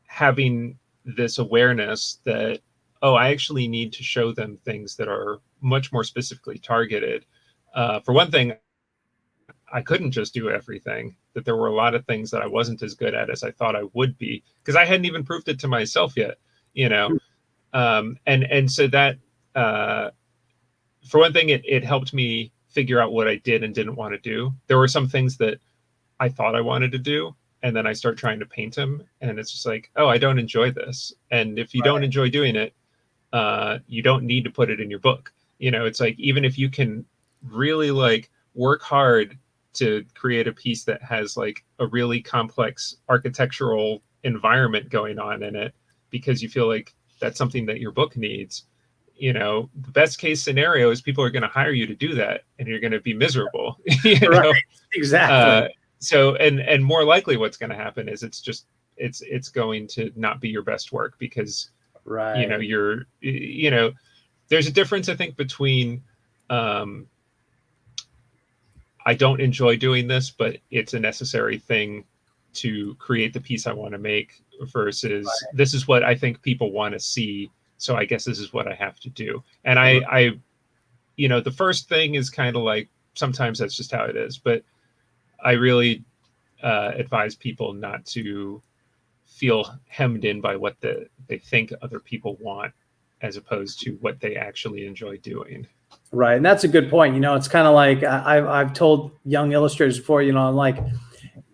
having this awareness that, oh, I actually need to show them things that are much more specifically targeted. For one thing, I couldn't just do everything, that there were a lot of things that I wasn't as good at as I thought I would be, because I hadn't even proved it to myself yet, you know? And so that, for one thing, it helped me figure out what I did and didn't want to do. There were some things that I thought I wanted to do, and then I start trying to paint them, and it's just like, oh, I don't enjoy this. And if you don't enjoy doing it, you don't need to put it in your book. You know, it's like, even if you can really like work hard to create a piece that has like a really complex architectural environment going on in it, because you feel like that's something that your book needs, you know, the best case scenario is people are going to hire you to do that, and you're going to be miserable. You know? Exactly. So, and more likely what's going to happen is it's going to not be your best work, because, you know, you know, there's a difference, I think, between, I don't enjoy doing this, but it's a necessary thing to create the piece I want to make, versus this is what I think people want to see, so I guess this is what I have to do. And I, you know, the first thing is kind of like, sometimes that's just how it is, but I really advise people not to feel hemmed in by what they think other people want, as opposed to what they actually enjoy doing. Right. And that's a good point. You know, it's kind of like I've told young illustrators before, you know, I'm like,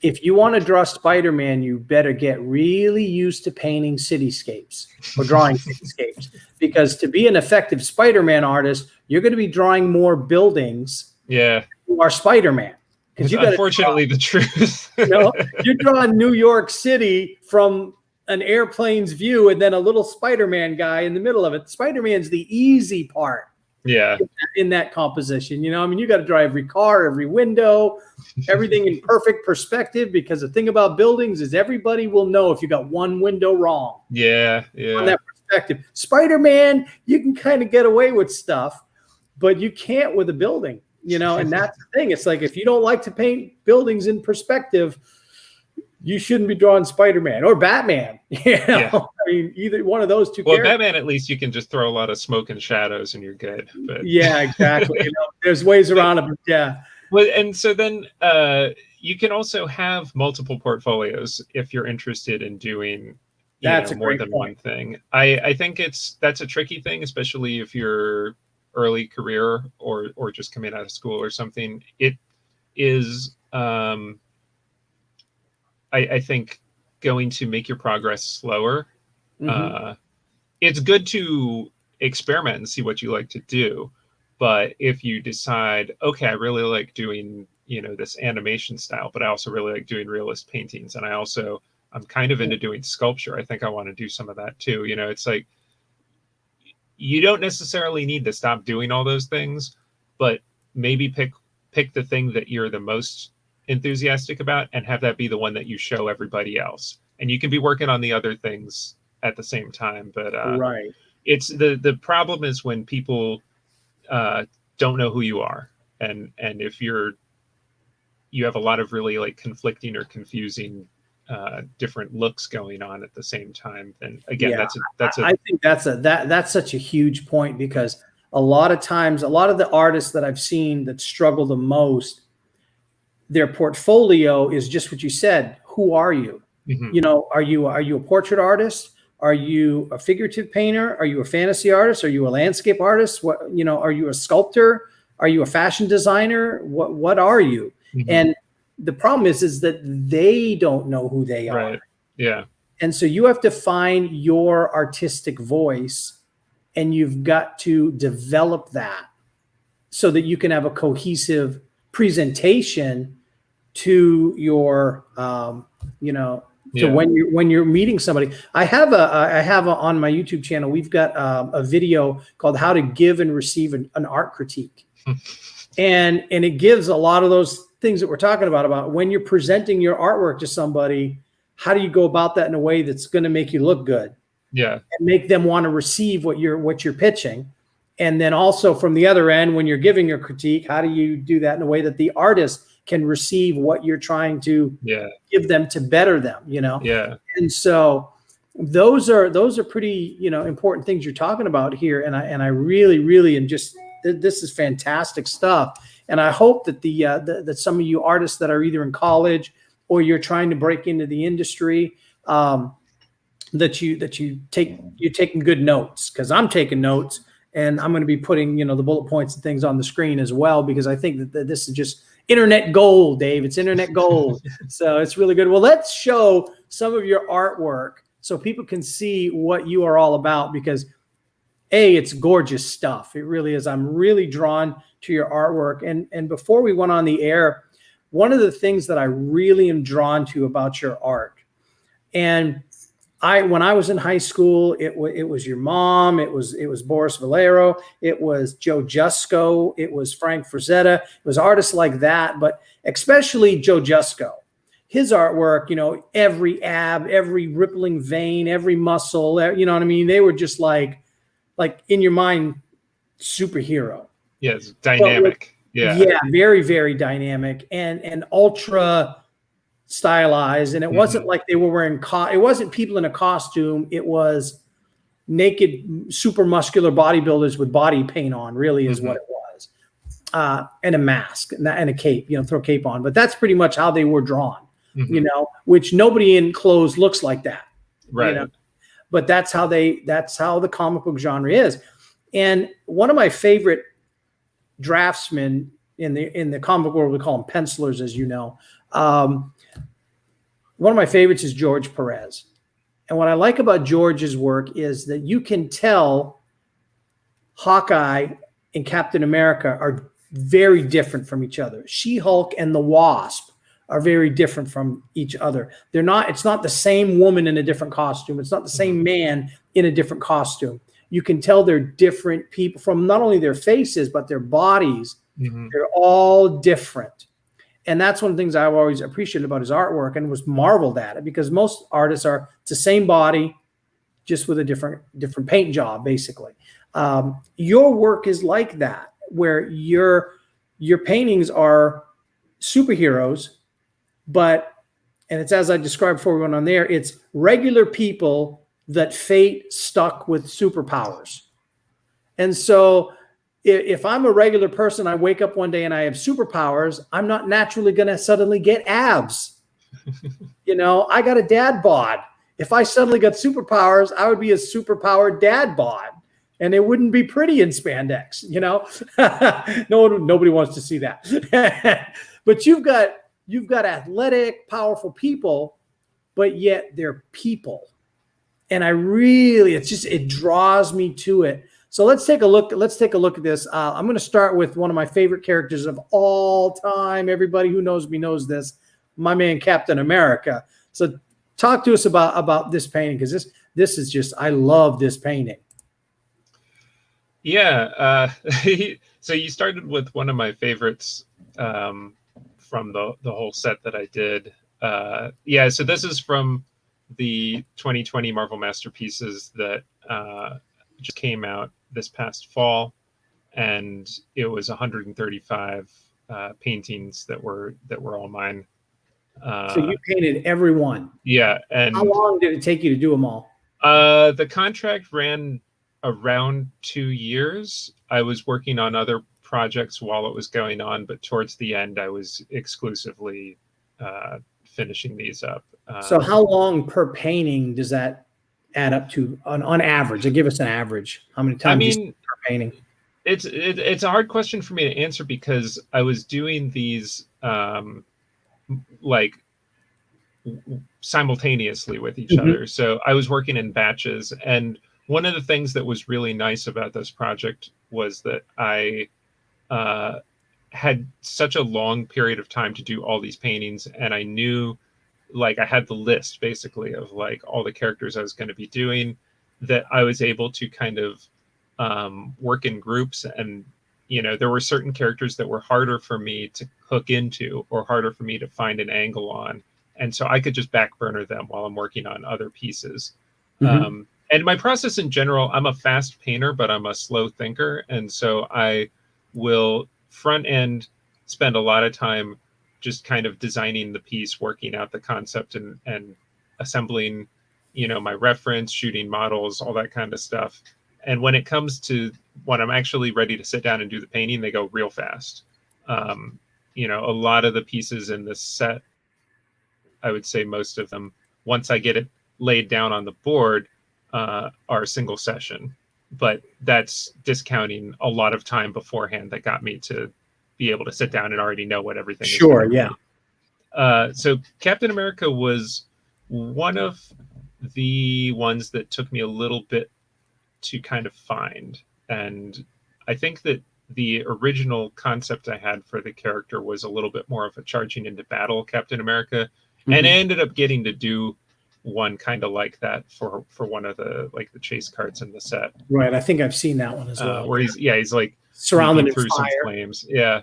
if you want to draw SpiderMan, you better get really used to painting cityscapes or drawing cityscapes, because to be an effective SpiderMan artist, you're going to be drawing more buildings. Yeah. Who are SpiderMan. because It's unfortunately the truth. you're drawing New York City from an airplane's view and then a little Spider-Man guy in the middle of it. Spider-Man's the easy part. Yeah. In that composition, I mean, you got to draw every car, every window, everything in perfect perspective, because the thing about buildings is everybody will know if you got one window wrong. Yeah. On that perspective. Spider-Man, you can kind of get away with stuff, but you can't with a building, and that's the thing. It's like, if you don't like to paint buildings in perspective, you shouldn't be drawing Spider-Man or Batman. Yeah. I mean, either one of those two. Well, Batman, at least you can just throw a lot of smoke and shadows and you're good. But yeah, exactly. There's ways around it. But yeah. Well, and so then you can also have multiple portfolios if you're interested in doing more than one thing. I think that's a tricky thing, especially if you're early career or just coming out of school or something. It is I think going to make your progress slower. Mm-hmm. It's good to experiment and see what you like to do. But if you decide, okay, I really like doing, this animation style, but I also really like doing realist paintings. And I'm kind of into doing sculpture. I think I want to do some of that too. It's like, you don't necessarily need to stop doing all those things, but maybe pick the thing that you're the most enthusiastic about and have that be the one that you show everybody else. And you can be working on the other things at the same time. But right. It's the problem is when people don't know who you are. And if you have a lot of really like conflicting or confusing different looks going on at the same time, then again, I think that's such a huge point, because a lot of times, a lot of the artists that I've seen that struggle the most, their portfolio is just what you said. Who are you? Mm-hmm. Are you a portrait artist? Are you a figurative painter? Are you a fantasy artist? Are you a landscape artist? What, are you a sculptor? Are you a fashion designer? What are you? Mm-hmm. And the problem is that they don't know who they are. Right. Yeah. And so you have to find your artistic voice, and you've got to develop that so that you can have a cohesive presentation to your, so when you're meeting somebody. I have on my YouTube channel, we've got a video called "How to Give and Receive an Art Critique," and it gives a lot of those things that we're talking about when you're presenting your artwork to somebody. How do you go about that in a way that's going to make you look good? Yeah, and make them want to receive what you're pitching. And then also from the other end, when you're giving your critique, how do you do that in a way that the artist can receive what you're trying to give them to better them, Yeah. And so those are pretty, important things you're talking about here. And I really, really am just, this is fantastic stuff. And I hope that that some of you artists that are either in college or you're trying to break into the industry, that you're taking good notes, because I'm taking notes, and I'm going to be putting, the bullet points and things on the screen as well, because I think that this is just internet gold, Dave. It's internet gold. So it's really good. Well, let's show some of your artwork so people can see what you are all about, because it's gorgeous stuff. It really is. I'm really drawn to your artwork. And before we went on the air, one of the things that I really am drawn to about your art, and when I was in high school, it was your mom, it was Boris Vallejo, it was Joe Jusko, it was Frank Frazetta, it was artists like that, but especially Joe Jusko. His artwork, every ab, every rippling vein, every muscle, you know what I mean? They were just like in your mind, superhero. Yeah, it's dynamic. Yeah, very, very dynamic and ultra stylized. And it wasn't like they were wearing it wasn't people in a costume. It was naked, super muscular bodybuilders with body paint on, really is what it was. And a mask and a cape, throw a cape on. But that's pretty much how they were drawn, which nobody in clothes looks like that. Right. But that's how the comic book genre is. And one of my favorite draftsmen in the comic book world, we call them pencilers, as you know. One of my favorites is George Perez. And what I like about George's work is that you can tell Hawkeye and Captain America are very different from each other. She-Hulk and the Wasp are very different from each other. They're not, it's not the same woman in a different costume. It's not the same man in a different costume. You can tell they're different people from not only their faces, but their bodies. They're all different. And that's one of the things I've always appreciated about his artwork and was marveled at it, because most artists are, it's the same body, just with a different paint job, basically. Your work is like that, where your paintings are superheroes, but, and it's as I described before we went on there, it's regular people that fate stuck with superpowers. And so if I'm a regular person, I wake up one day and I have superpowers, I'm not naturally going to suddenly get abs. You know, I got a dad bod. If I suddenly got superpowers, I would be a superpowered dad bod, and it wouldn't be pretty in spandex, you know. Nobody wants to see that. But you've got athletic, powerful people, but yet they're people. And I really, it draws me to it. So let's take a look. Let's take a look at this. I'm going to start with one of my favorite characters of all time. Everybody who knows me knows this. My man, Captain America. So talk to us about this painting, because this is just, I love this painting. Yeah. So you started with one of my favorites from the whole set that I did. Yeah. So this is from the 2020 Marvel Masterpieces that just came out this past fall, and it was 135 paintings that were all mine. So you painted every one. Yeah. And how long did it take you to do them all? The contract ran around 2 years. I was working on other projects while it was going on, but towards the end, I was exclusively finishing these up. So how long per painting does that add up to on average? Give us an average. How many times per painting? It's a hard question for me to answer, because I was doing these like simultaneously with each other. So I was working in batches. And one of the things that was really nice about this project was that I had such a long period of time to do all these paintings, and I knew, like, I had the list basically of like all the characters I was going to be doing, that I was able to kind of work in groups. And, you know, there were certain characters that were harder for me to hook into or harder for me to find an angle on. And so I could just back burner them while I'm working on other pieces. And my process in general, I'm a fast painter, but I'm a slow thinker. And so I will front end spend a lot of time just kind of designing the piece, working out the concept, and assembling, you know, my reference, shooting models, all that kind of stuff. And when it comes to when I'm actually ready to sit down and do the painting, they go real fast. You know, a lot of the pieces in this set, I would say most of them, once I get it laid down on the board, are a single session. But that's discounting a lot of time beforehand that got me to be able to sit down and already know what everything is. Sure, yeah. So Captain America was one of the ones that took me a little bit to kind of find. And I think that the original concept I had for the character was a little bit more of a charging into battle Captain America. And I ended up getting to do one kind of like that for one of the, like, the chase cards in the set. Right. I think I've seen that one as well. Where he's like surrounded through some flames. Yeah.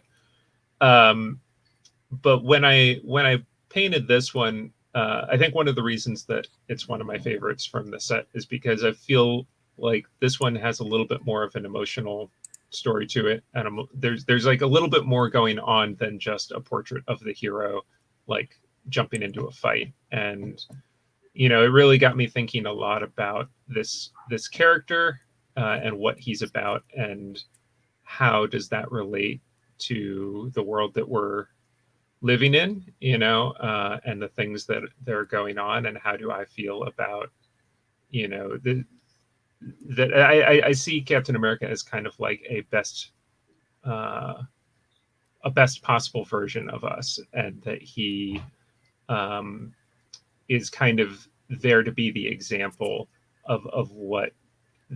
But when I painted this one, I think one of the reasons that it's one of my favorites from the set is because I feel like this one has a little bit more of an emotional story to it, and there's like a little bit more going on than just a portrait of the hero, like, jumping into a fight. And, you know, it really got me thinking a lot about this character and what he's about, and how does that relate to the world that we're living in, you know, and the things that are going on, and how do I feel about, you know, that I see Captain America as kind of like a best possible version of us, and that he is kind of there to be the example of what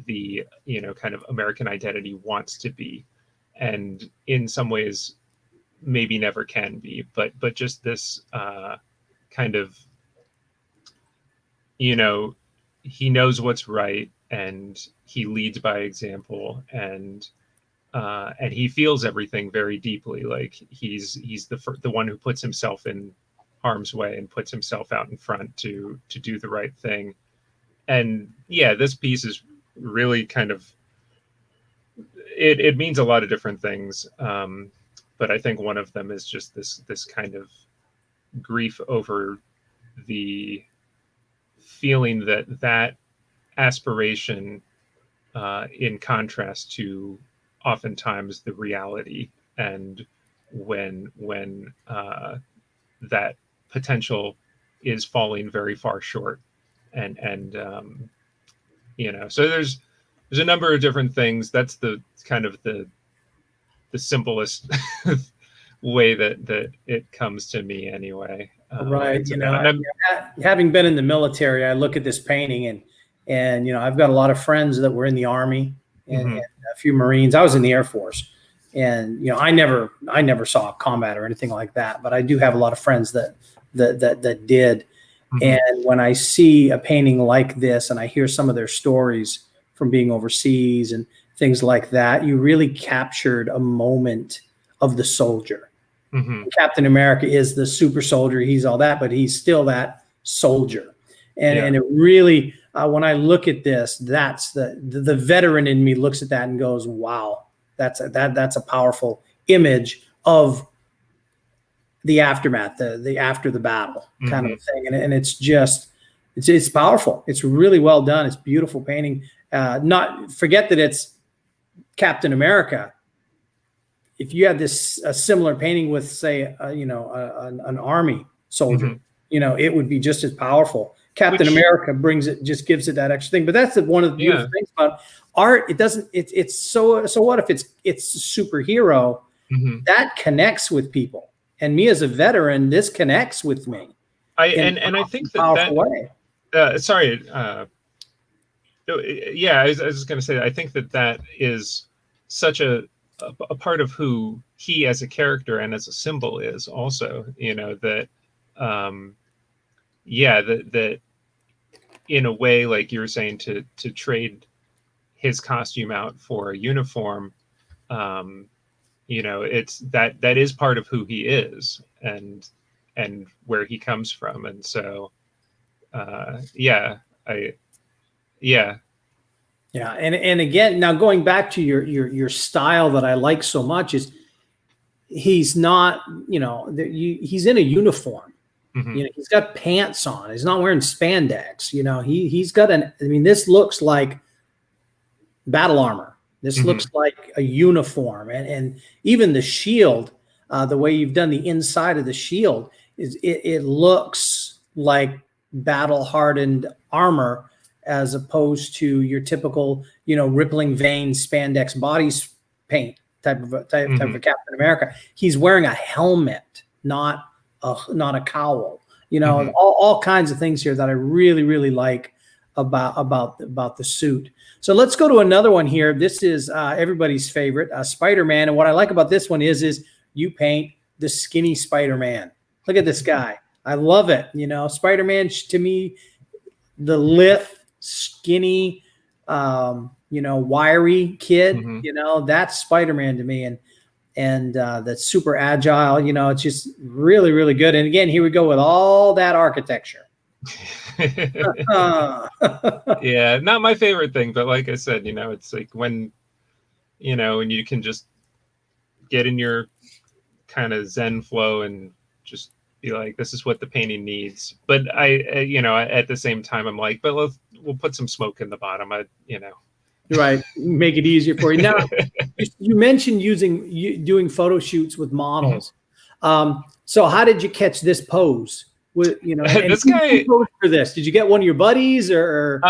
the, you know, kind of American identity wants to be. and in some ways maybe never can be, but just this kind of, you know, he knows what's right and he leads by example, and he feels everything very deeply. Like he's the one who puts himself in harm's way and puts himself out in front to do the right thing. And yeah, this piece is really kind of, it means a lot of different things, but I think one of them is just this kind of grief over the feeling that aspiration, in contrast to oftentimes the reality, and when that potential is falling very far short, and you know, so there's a number of different things. That's the kind of the simplest way that it comes to me anyway. Right. You know, And I'm, having been in the military, I look at this painting and, you know, I've got a lot of friends that were in the Army and a few Marines. I was in the Air Force, and, you know, I never saw combat or anything like that, but I do have a lot of friends that did. And when I see a painting like this and I hear some of their stories from being overseas and things like that, you really captured a moment of the soldier. Captain America is the super soldier. He's all that, but he's still that soldier. And it really, when I look at this, that's the veteran in me looks at that and goes, wow, that's a powerful image of the aftermath, the after the battle kind of thing. And it's just, it's powerful. It's really well done. It's beautiful painting. Not forget that it's Captain America. If you had a similar painting with, say, you know, an army soldier, you know, it would be just as powerful. Captain America just gives it that extra thing. But that's one of the beautiful things about art. It doesn't. It's so what if it's a superhero that connects with people, and me as a veteran, this connects with me. I think that way. Sorry. Yeah, I was just going to say, I think that is such a part of who he as a character and as a symbol is also, you know, that that in a way, like you were saying, to trade his costume out for a uniform, you know, it's that is part of who he is and where he comes from. And so Yeah, and again, now going back to your style that I like so much is he's not, you know, he's in a uniform. You know, he's got pants on. He's not wearing spandex. You know, he's got I mean, this looks like battle armor. This looks like a uniform, and even the shield, the way you've done the inside of the shield it looks like battle hardened armor, as opposed to your typical, you know, rippling vein spandex body paint type of Captain America. He's wearing a helmet, not a cowl. You know, all kinds of things here that I really, really like about the suit. So let's go to another one here. This is everybody's favorite, Spider-Man. And what I like about this one is you paint the skinny Spider-Man. Look at this guy. I love it. You know, Spider-Man, to me, the lithe, skinny, you know, wiry kid, you know, that's Spider-Man to me. And that's super agile. You know, it's just really, really good. And again, here we go with all that architecture. Yeah, not my favorite thing, but like I said, you know, it's like when you can just get in your kind of Zen flow and just be like, this is what the painting needs. But you know, at the same time, I'm like, but we'll put some smoke in the bottom. You know, right, make it easier for you. Now, you mentioned doing photo shoots with models. So how did you catch this pose? You know, and this guy who posed for this? Did you get one of your buddies or?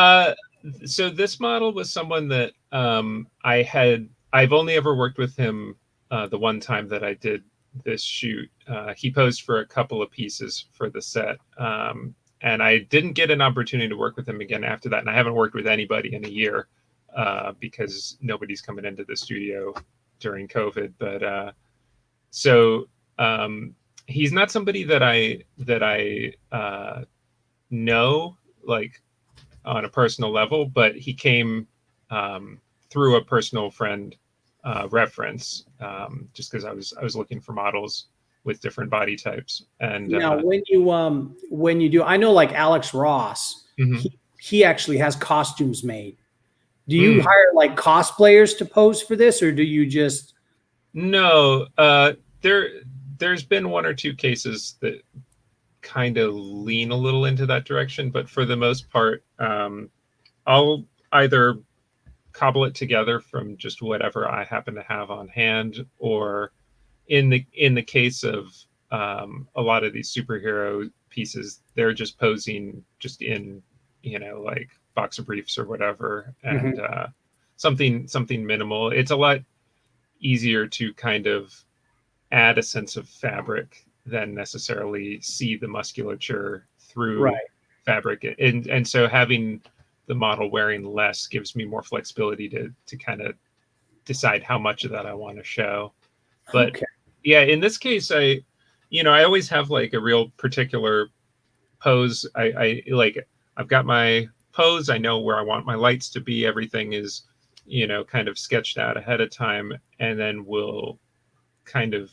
So this model was someone that I've only ever worked with him the one time that I did this shoot. He posed for a couple of pieces for the set, and I didn't get an opportunity to work with him again after that. And I haven't worked with anybody in a year because nobody's coming into the studio during COVID. But so he's not somebody that I know like on a personal level, but he came through a personal friend reference, just because I was looking for models with different body types. And now, when you do, I know like Alex Ross, mhm. he actually has costumes made. Do you Mm. hire like cosplayers to pose for this, or do you just? No, there's been one or two cases that kind of lean a little into that direction, but for the most part, I'll either cobble it together from just whatever I happen to have on hand, or in the case of a lot of these superhero pieces, they're just posing just in, like boxer briefs or whatever, and something minimal. It's a lot easier to kind of add a sense of fabric than necessarily see the musculature through Right. fabric, and so having the model wearing less gives me more flexibility to kind of decide how much of that I want to show. But Okay. yeah, in this case, I always have like a real particular pose. I like, I've got my pose. I know where I want my lights to be. Everything is, kind of sketched out ahead of time. And then we'll kind of,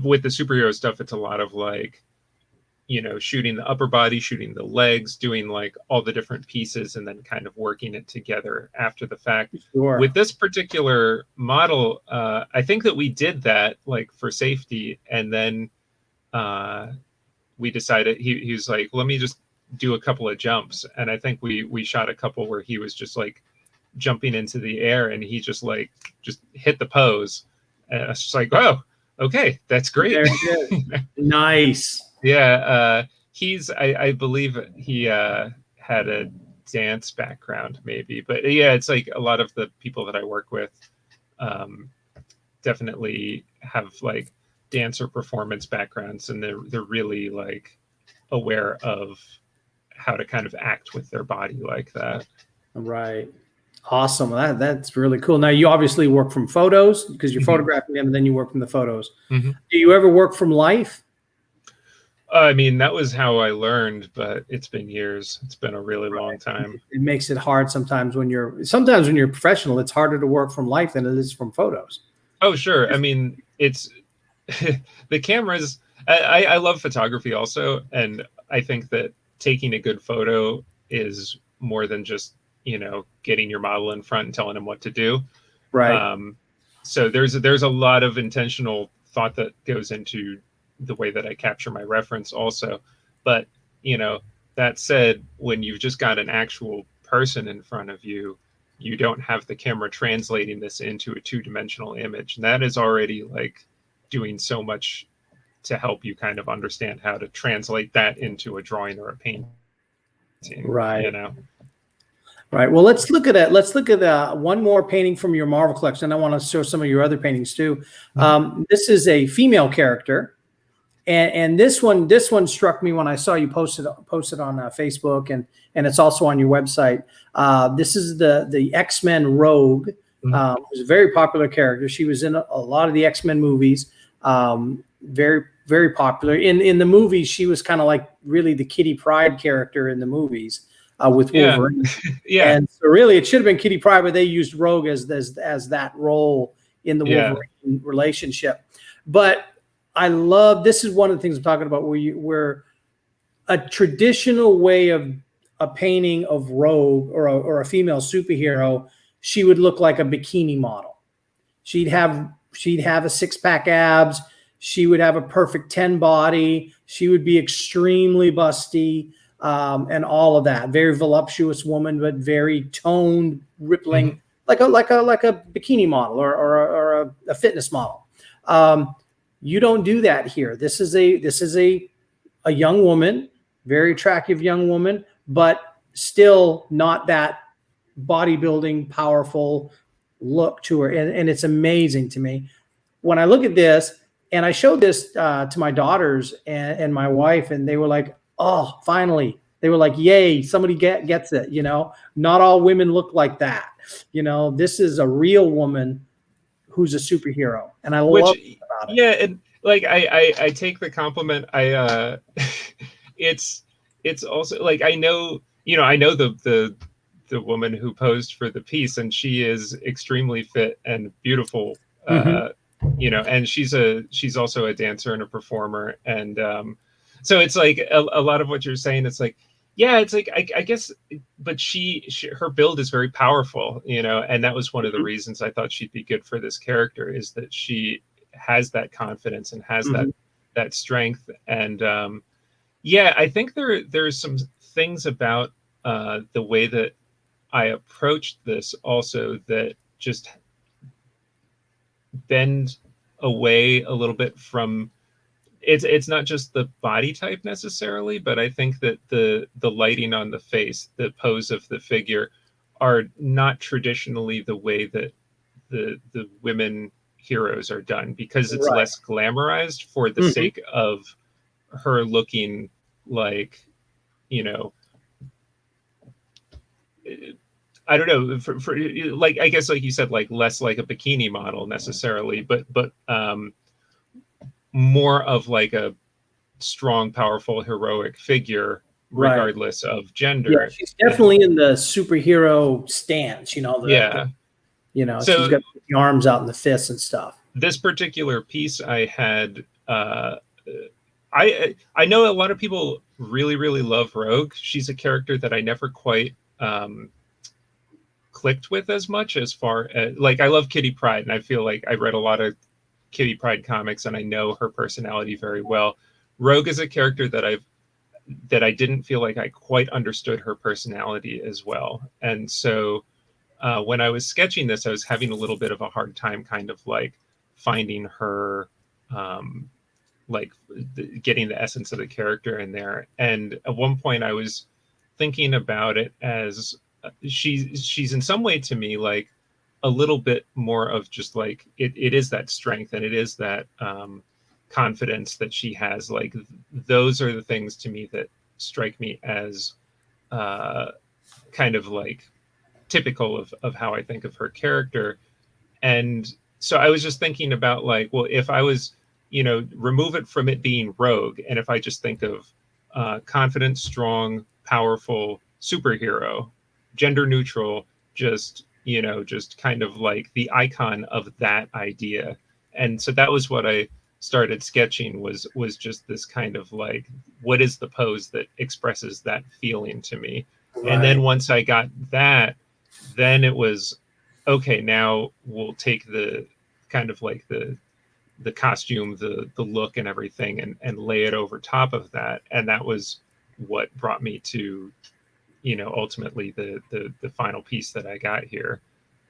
with the superhero stuff, it's a lot of like, shooting the upper body, shooting the legs, doing like all the different pieces, and then kind of working it together after the fact. Sure. With this particular model, I think that we did that like for safety, and then we decided he was like, let me just do a couple of jumps, and I think we shot a couple where he was just like jumping into the air, and he just hit the pose, and I was just like, oh, okay, that's great. Very good. Nice. Yeah, I believe he had a dance background maybe, but yeah, it's like a lot of the people that I work with definitely have like dance or performance backgrounds, and they're really like aware of how to kind of act with their body like that. Right. Awesome. That's really cool. Now you obviously work from photos because you're photographing them, and then you work from the photos. Do you ever work from life? I mean, that was how I learned, but it's been years. It's been a really long time. It makes it hard sometimes when you're professional. It's harder to work from life than it is from photos. Oh, sure. I mean, it's the cameras. I love photography also, and I think that taking a good photo is more than just getting your model in front and telling him what to do. Right. So there's a lot of intentional thought that goes into the way that I capture my reference also. But that said, when you've just got an actual person in front of you, you don't have the camera translating this into a two-dimensional image, and that is already like doing so much to help you kind of understand how to translate that into a drawing or a painting. Right. Right. Well, let's look at one more painting from your Marvel collection. I want to show some of your other paintings too. This is a female character, and this one struck me when I saw you posted on Facebook, and it's also on your website. This is the X-Men Rogue. Who's a very popular character. She was in a lot of the X-Men movies. Very, very popular. In the movies, she was kind of like really the Kitty Pryde character in the movies. With Wolverine. Yeah. And so really it should have been Kitty Pryde, but they used Rogue as that role in the Wolverine relationship. But I love, this is one of the things I'm talking about, where a traditional way of a painting of Rogue or a female superhero, she would look like a bikini model. She'd have a six-pack abs. She would have a perfect 10 body. She would be extremely busty. And all of that, very voluptuous woman, but very toned, rippling, like a bikini model or a fitness model. You don't do that here. This is a young woman, very attractive young woman, but still not that bodybuilding, powerful look to her. And it's amazing to me when I look at this. And I showed this to my daughters and my wife, and they were like, oh, finally. They were like, yay, somebody gets it. Not all women look like that. This is a real woman who's a superhero, and I Which, love about it. yeah, and like I take the compliment. It's also like I know, I know the woman who posed for the piece, and she is extremely fit and beautiful. Mm-hmm. And she's also a dancer and a performer, and so it's like a lot of what you're saying. It's like, yeah, it's like I guess, but her build is very powerful, and that was one of the reasons I thought she'd be good for this character, is that she has that confidence and has Mm-hmm. that strength. And yeah, I think there's some things about the way that I approached this also that just bend away a little bit from it's not just the body type necessarily, but I think that the lighting on the face, the pose of the figure, are not traditionally the way that the women heroes are done, because it's Right. less glamorized for the Mm-hmm. sake of her looking like, you know, I don't know, for like, I guess, like you said, like less like a bikini model necessarily, but more of like a strong, powerful, heroic figure, Right. regardless of Yeah, gender. she's And definitely in the superhero stance. yeah, She's so got the arms out and the fists and stuff. this particular piece I had, I know a lot of people really, really love Rogue. She's a character that I never quite clicked with as much, as far as, like, I love Kitty Pryde, and I feel like I read a lot of Kitty Pryde comics and I know her personality very well. Rogue is a character that I didn't feel like I quite understood her personality as well. And so when I was sketching this, I was having a little bit of a hard time kind of like finding her, um, like getting the essence of the character in there. And at one point I was thinking about it as she's in some way to me like a little bit more of just like it is that strength, and it is that confidence that she has. Like those are the things to me that strike me as uh, kind of like typical of how I think of her character. And so I was just thinking about like, well, if I was, remove it from it being Rogue, and if I just think of confident, strong, powerful superhero, gender neutral, just, just kind of like the icon of that idea. And so that was what I started sketching, was just this kind of like, what is the pose that expresses that feeling to me? And then Right. once I got that, then it was okay, now we'll take the kind of like the costume, the look and everything, and lay it over top of that. And that was what brought me to, ultimately the final piece that I got here.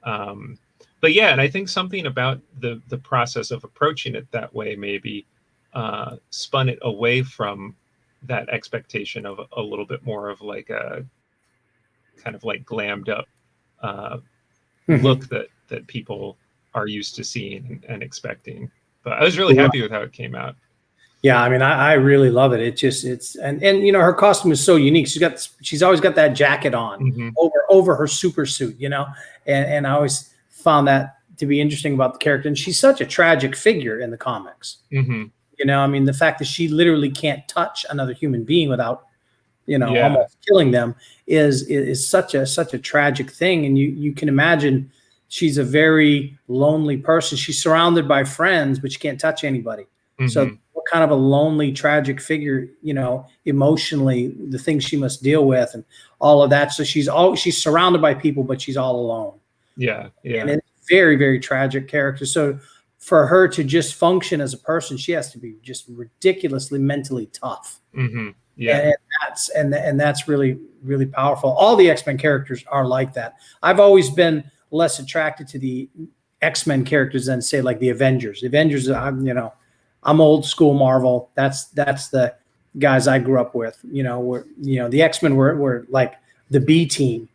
Um, but yeah, and I think something about the process of approaching it that way maybe spun it away from that expectation of a little bit more of like a kind of like glammed up uh, Mm-hmm. look that people are used to seeing and expecting. But I was really happy with how it came out. Yeah, I mean, I really love it. It's and her costume is so unique. She's always got that jacket on Mm-hmm. over her super suit, and I always found that to be interesting about the character. And she's such a tragic figure in the comics. Mm-hmm. I mean, the fact that she literally can't touch another human being without, Yeah. almost killing them is such a tragic thing. And you can imagine she's a very lonely person. She's surrounded by friends, but she can't touch anybody. So Mm-hmm. what kind of a lonely, tragic figure, emotionally, the things she must deal with and all of that. So she's surrounded by people, but she's all alone. Yeah. And Yeah. it's very, very tragic character. So for her to just function as a person, she has to be just ridiculously mentally tough. Mm-hmm. Yeah. And that's really, really powerful. All the X-Men characters are like that. I've always been less attracted to the X-Men characters than, say, like the Avengers. The Avengers, I'm old school Marvel. That's the guys I grew up with. The X-Men were like the B team.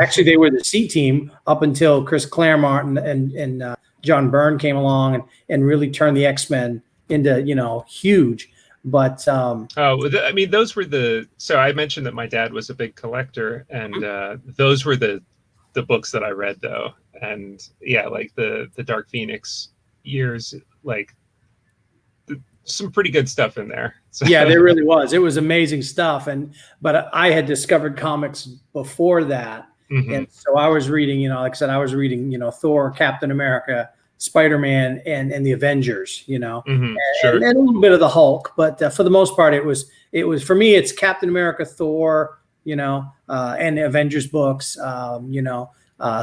Actually, they were the C team up until Chris Claremont and John Byrne came along and really turned the X-Men into huge. But Oh, I mean, those were so I mentioned that my dad was a big collector, and those were the books that I read though. and yeah, like the Dark Phoenix years, like some pretty good stuff in there. So. Yeah, there really was. It was amazing stuff. But I had discovered comics before that. Mm-hmm. And so I was reading, like I said, I was reading, Thor, Captain America, SpiderMan, and the Avengers, Mm-hmm. Sure. and a little bit of the Hulk. But for the most part, it was for me, it's Captain America, Thor, and the Avengers books,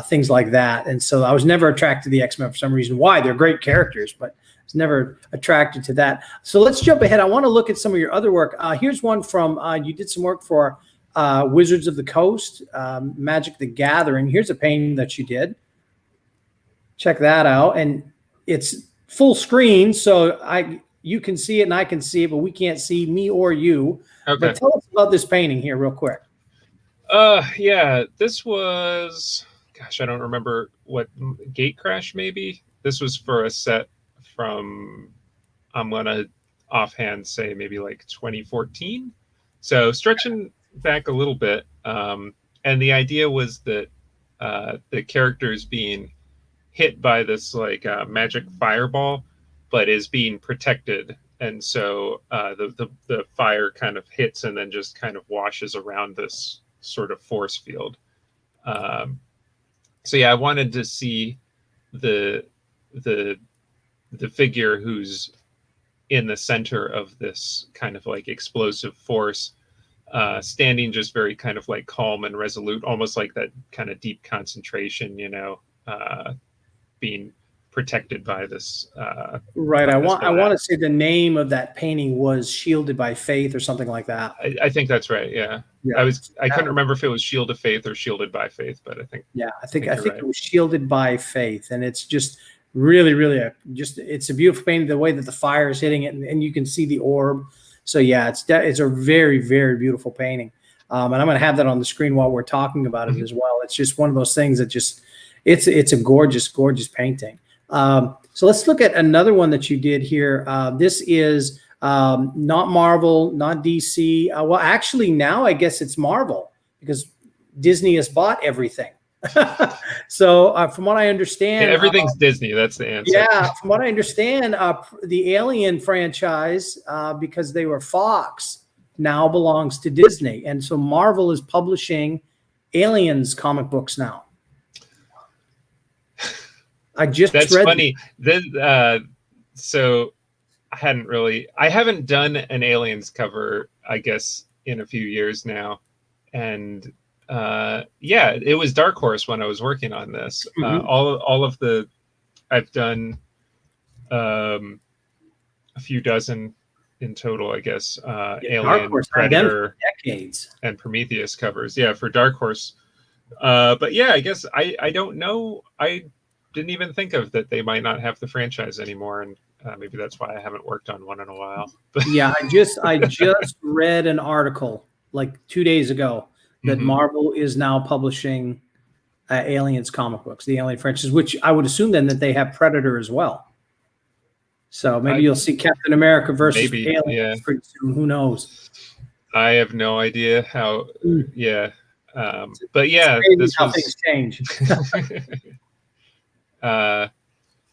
things like that. And so I was never attracted to the X-Men for some reason. Why? They're great characters, but I was never attracted to that. So let's jump ahead. I want to look at some of your other work. Here's one from, you did some work for Wizards of the Coast, Magic the Gathering. Here's a painting that you did. Check that out. And it's full screen, so you can see it and I can see it, but we can't see me or you. Okay. But tell us about this painting here real quick. Yeah, this was, gosh, I don't remember what, Gatecrash maybe? This was for a set from, I'm going to offhand say maybe like 2014. So stretching back a little bit. And the idea was that the characters being hit by this like magic fireball, but is being protected. And so the fire kind of hits and then just kind of washes around this sort of force field. So yeah, I wanted to see the figure who's in the center of this kind of like explosive force, standing just very kind of like calm and resolute, almost like that kind of deep concentration, being protected by this. Right. I want to say the name of that painting was Shielded by Faith or something like that. I think that's right. Yeah. I couldn't remember if it was Shield of Faith or Shielded by Faith, but I think. Yeah, I think right. It was Shielded by Faith, and it's just really, really it's a beautiful painting. The way that the fire is hitting it, and you can see the orb. So yeah, it's a very, very beautiful painting, and I'm going to have that on the screen while we're talking about it as well. It's just one of those things that just it's a gorgeous, gorgeous painting. So let's look at another one that you did here. This is not Marvel, not DC. Well, actually, now I guess it's Marvel because Disney has bought everything. So from what I understand, everything's Disney. That's the answer. Yeah, from what I understand, the Alien franchise, because they were Fox, now belongs to Disney, and so Marvel is publishing Aliens comic books now. That's funny. So I haven't done an Aliens cover, I guess, in a few years now. And yeah, it was Dark Horse when I was working on this. Mm-hmm. I've done a few dozen in total, I guess, Alien, Predator, decades, and Prometheus covers. Yeah, for Dark Horse. But yeah, I guess I don't know. I didn't even think of that they might not have the franchise anymore, and maybe that's why I haven't worked on one in a while. Yeah, I just read an article like 2 days ago that Marvel is now publishing Aliens comic books, the Alien franchise, which I would assume then that they have Predator as well. So maybe you'll see Captain America versus Aliens pretty soon. Who knows? I have no idea how. Yeah, but yeah, this how things change.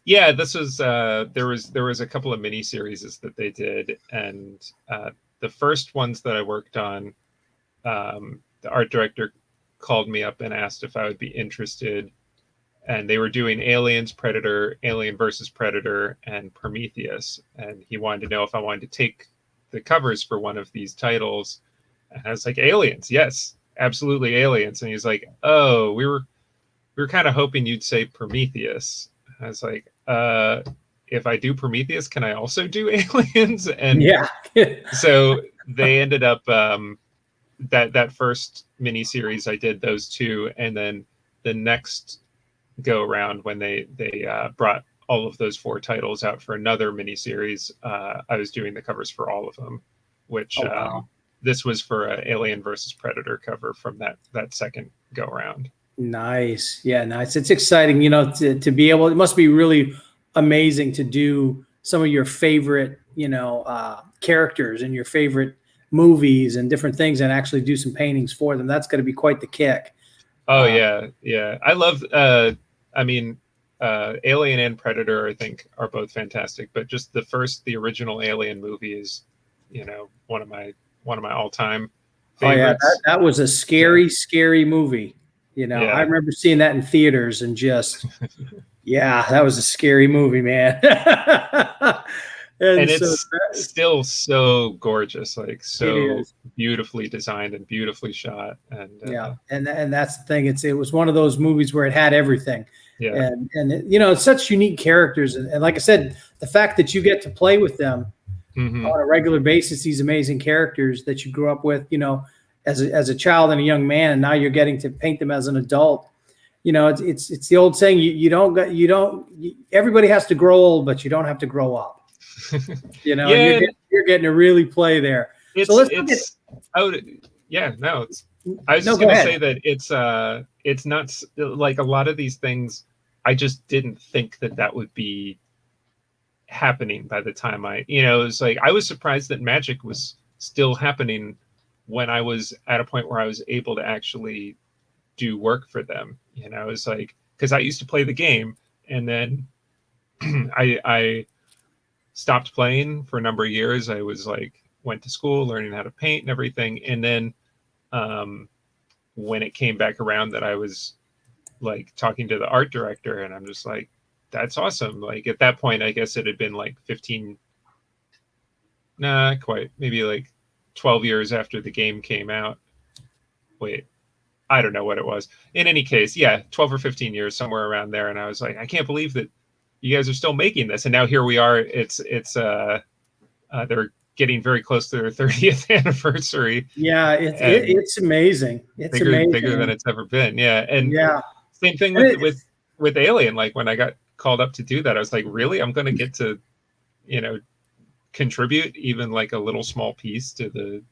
Yeah, this was there was a couple of mini series that they did, and the first ones that I worked on, the art director called me up and asked if I would be interested, and they were doing Aliens, Predator, Alien versus Predator, and Prometheus, and he wanted to know if I wanted to take the covers for one of these titles, and I was like, Aliens, yes, absolutely Aliens, and he's like, oh, we were kind of hoping you'd say Prometheus. I was like, if I do Prometheus, can I also do Aliens? And yeah. So they ended up that first miniseries, I did those two, and then the next go around when they brought all of those 4 titles out for another miniseries, I was doing the covers for all of them, which this was for an Alien versus Predator cover from that second go around. Nice. Yeah, nice. It's exciting, to be able, it must be really amazing to do some of your favorite, characters and your favorite movies and different things and actually do some paintings for them. That's going to be quite the kick. Oh yeah. Yeah. I I mean, Alien and Predator, I think, are both fantastic, but just the original Alien movie is, one of my all-time Oh yeah, favorites. that was a scary movie. I Yeah. remember seeing that in theaters and just, yeah, that was a scary movie, man. And So it's still so gorgeous, like it so is. beautifully designed and beautifully shot. And Yeah, and that's the thing. It was one of those movies where it had everything, yeah, and it's such unique characters, and like I said, the fact that you get to play with them on a regular basis, these amazing characters that you grew up with, as a child and a young man, and now you're getting to paint them as an adult. It's the old saying: everybody has to grow old, but you don't have to grow up. Yeah, and you're getting to really play there. It's, so let's I was just going to say that it's not like a lot of these things. I just didn't think that would be happening by the time it was like, I was surprised that Magic was still happening when I was at a point where I was able to actually do work for them. It's like, because I used to play the game, and then I stopped playing for a number of years. I was like, went to school learning how to paint and everything, and then when it came back around that I was like talking to the art director, and I'm just like, that's awesome. Like at that point, I guess it had been like 15, not quite, maybe like 12 years after the game came out. Wait, I don't know what it was. In any case, yeah, 12 or 15 years, somewhere around there. And I was like, I can't believe that you guys are still making this. And now here we are. They're getting very close to their 30th anniversary. Yeah, it's amazing. It's amazing. Bigger than it's ever been. Yeah. And yeah, same thing with Alien. Like when I got called up to do that, I was like, really? I'm going to get to, contribute even like a little small piece to the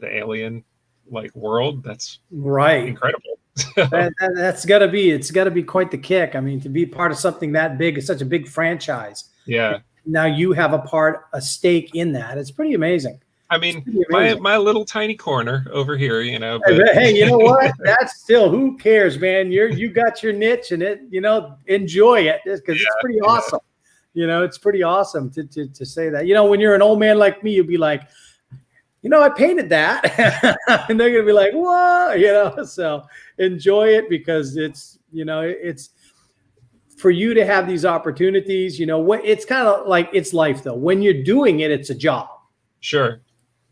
Alien like world. That's right. Incredible. It's got to be quite the kick. I mean, to be part of something that big, it's such a big franchise. Yeah. Now you have a stake in that. It's pretty amazing. I mean, my little tiny corner over here, But hey, you know what? That's still, who cares, man? You got your niche, and enjoy it, because it's pretty awesome. It's pretty awesome to say that. When you're an old man like me, you'll be like, I painted that, and they're gonna be like, what? So enjoy it, because it's for you to have these opportunities. It's kind of like, it's life though. When you're doing it, it's a job. Sure.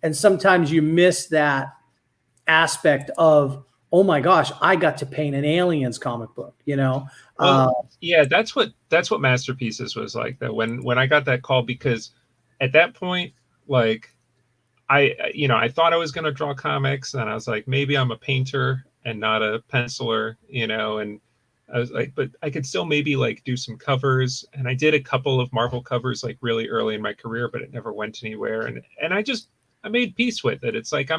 And sometimes you miss that aspect of, oh my gosh, I got to paint an Aliens comic book, yeah, that's what Masterpieces was like. That when I got that call, because at that point, like I thought I was going to draw comics, and I was like, maybe I'm a painter and not a penciler, and I was like, but I could still maybe like do some covers. And I did a couple of Marvel covers like really early in my career, but it never went anywhere. And I made peace with it. It's like,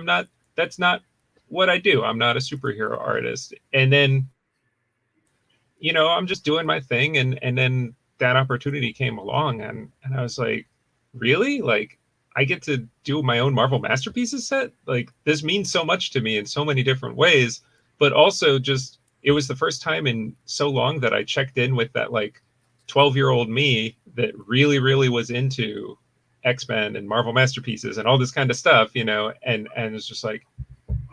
that's not what I do. I'm not a superhero artist. And then, I'm just doing my thing. And then that opportunity came along, and I was like, really? Like, I get to do my own Marvel Masterpieces set? Like, this means so much to me in so many different ways, but also just, it was the first time in so long that I checked in with that like 12-year-old me that really, really was into X-Men and Marvel Masterpieces and all this kind of stuff, and it's just like,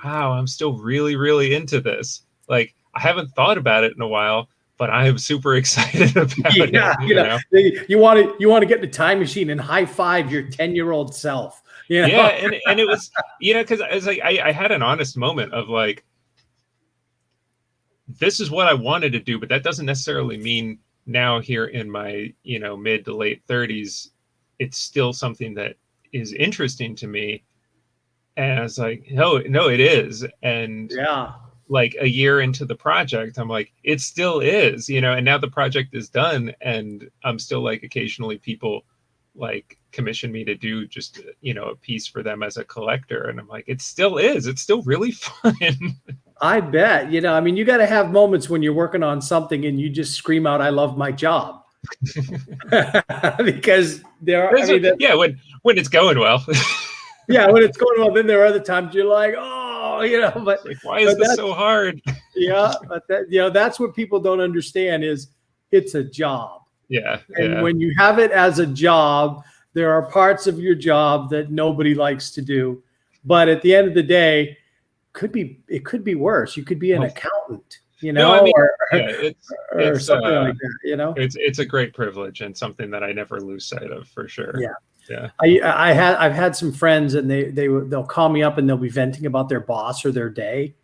wow, I'm still really, really into this. Like, I haven't thought about it in a while, but I am super excited about it. You want to get in the time machine and high five your 10-year-old self. Yeah, and it was, because I was like, I had an honest moment of like, this is what I wanted to do, but that doesn't necessarily mean now here in my, mid to late 30s, it's still something that is interesting to me. And I was like, no, it is. And yeah, like a year into the project, I'm like, it still is, and now the project is done, and I'm still like, occasionally people like commission me to do just, a piece for them as a collector. And I'm like, it still is. It's still really fun. I bet. You got to have moments when you're working on something and you just scream out, I love my job. Because there are, when it's going well. Yeah, when it's going well, then there are other times you're like, but like, why is this so hard? Yeah, but that's what people don't understand is it's a job. Yeah. And when you have it as a job, there are parts of your job that nobody likes to do. But at the end of the day, it could be worse. You could be an accountant, No, I mean, or something like that, It's a great privilege and something that I never lose sight of, for sure. Yeah. Yeah. I've had some friends, and they'll call me up and they'll be venting about their boss or their day.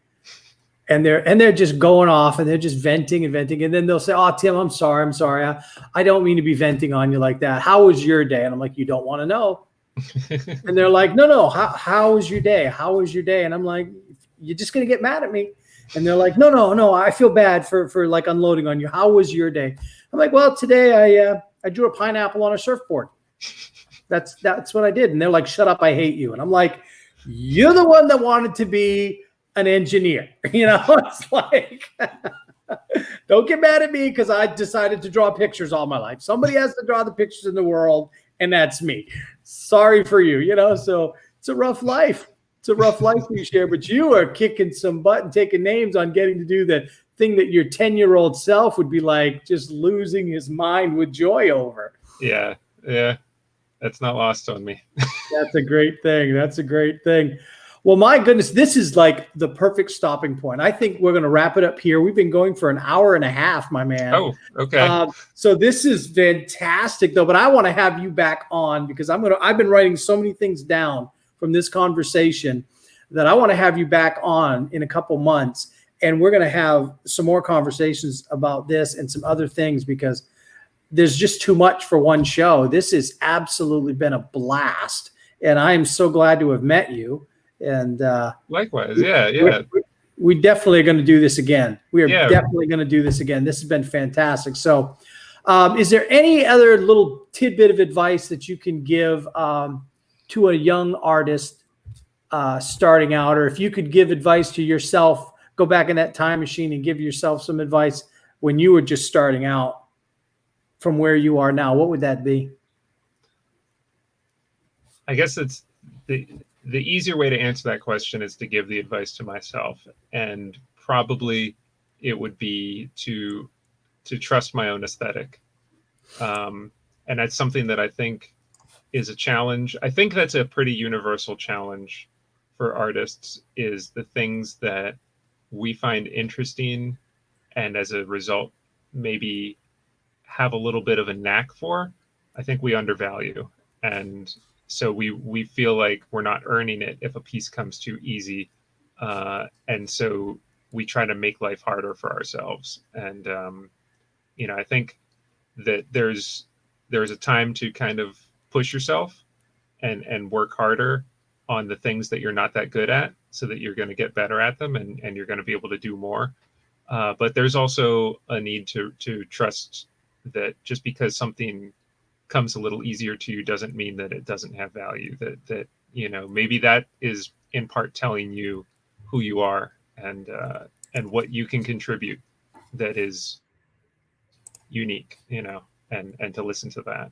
And they're just going off, and they're just venting, and then they'll say, "Oh, Tim, I'm sorry. I don't mean to be venting on you like that. How was your day?" And I'm like, "You don't want to know." And they're like, "No. How was your day? How was your day?" And I'm like, "You're just gonna get mad at me." And they're like, No. I feel bad for like unloading on you. How was your day? I'm like, "Well, today I drew a pineapple on a surfboard. That's what I did." And they're like, "Shut up, I hate you." And I'm like, "You're the one that wanted to be an engineer." It's like, don't get mad at me because I decided to draw pictures all my life. Somebody has to draw the pictures in the world, and that's me. Sorry for you, so it's a rough life. It's a rough life you share, but you are kicking some butt and taking names on getting to do the thing that your 10-year-old self would be like just losing his mind with joy over. Yeah. That's not lost on me. That's a great thing. Well, my goodness, this is like the perfect stopping point. I think we're going to wrap it up here. We've been going for an hour and a half, my man. Oh, okay. So this is fantastic, though. But I want to have you back on because I've been writing so many things down from this conversation that I want to have you back on in a couple months, and we're going to have some more conversations about this and some other things because there's just too much for one show. This has absolutely been a blast, and I am so glad to have met you. And likewise, yeah. We definitely are going to do this again. We are definitely going to do this again. This has been fantastic. So, is there any other little tidbit of advice that you can give to a young artist starting out, or if you could give advice to yourself, go back in that time machine and give yourself some advice when you were just starting out from where you are now, what would that be? I guess it's the easier way to answer that question is to give the advice to myself, and probably it would be to trust my own aesthetic, and that's something that I think is a challenge. I think that's a pretty universal challenge for artists, is the things that we find interesting and as a result maybe have a little bit of a knack for, I think we undervalue. And so we feel like we're not earning it if a piece comes too easy. And so we try to make life harder for ourselves. And, I think that there's a time to kind of push yourself and work harder on the things that you're not that good at, so that you're going to get better at them and you're going to be able to do more. But there's also a need to trust that just because something comes a little easier to you doesn't mean that it doesn't have value, that maybe that is in part telling you who you are and what you can contribute that is unique, and to listen to that.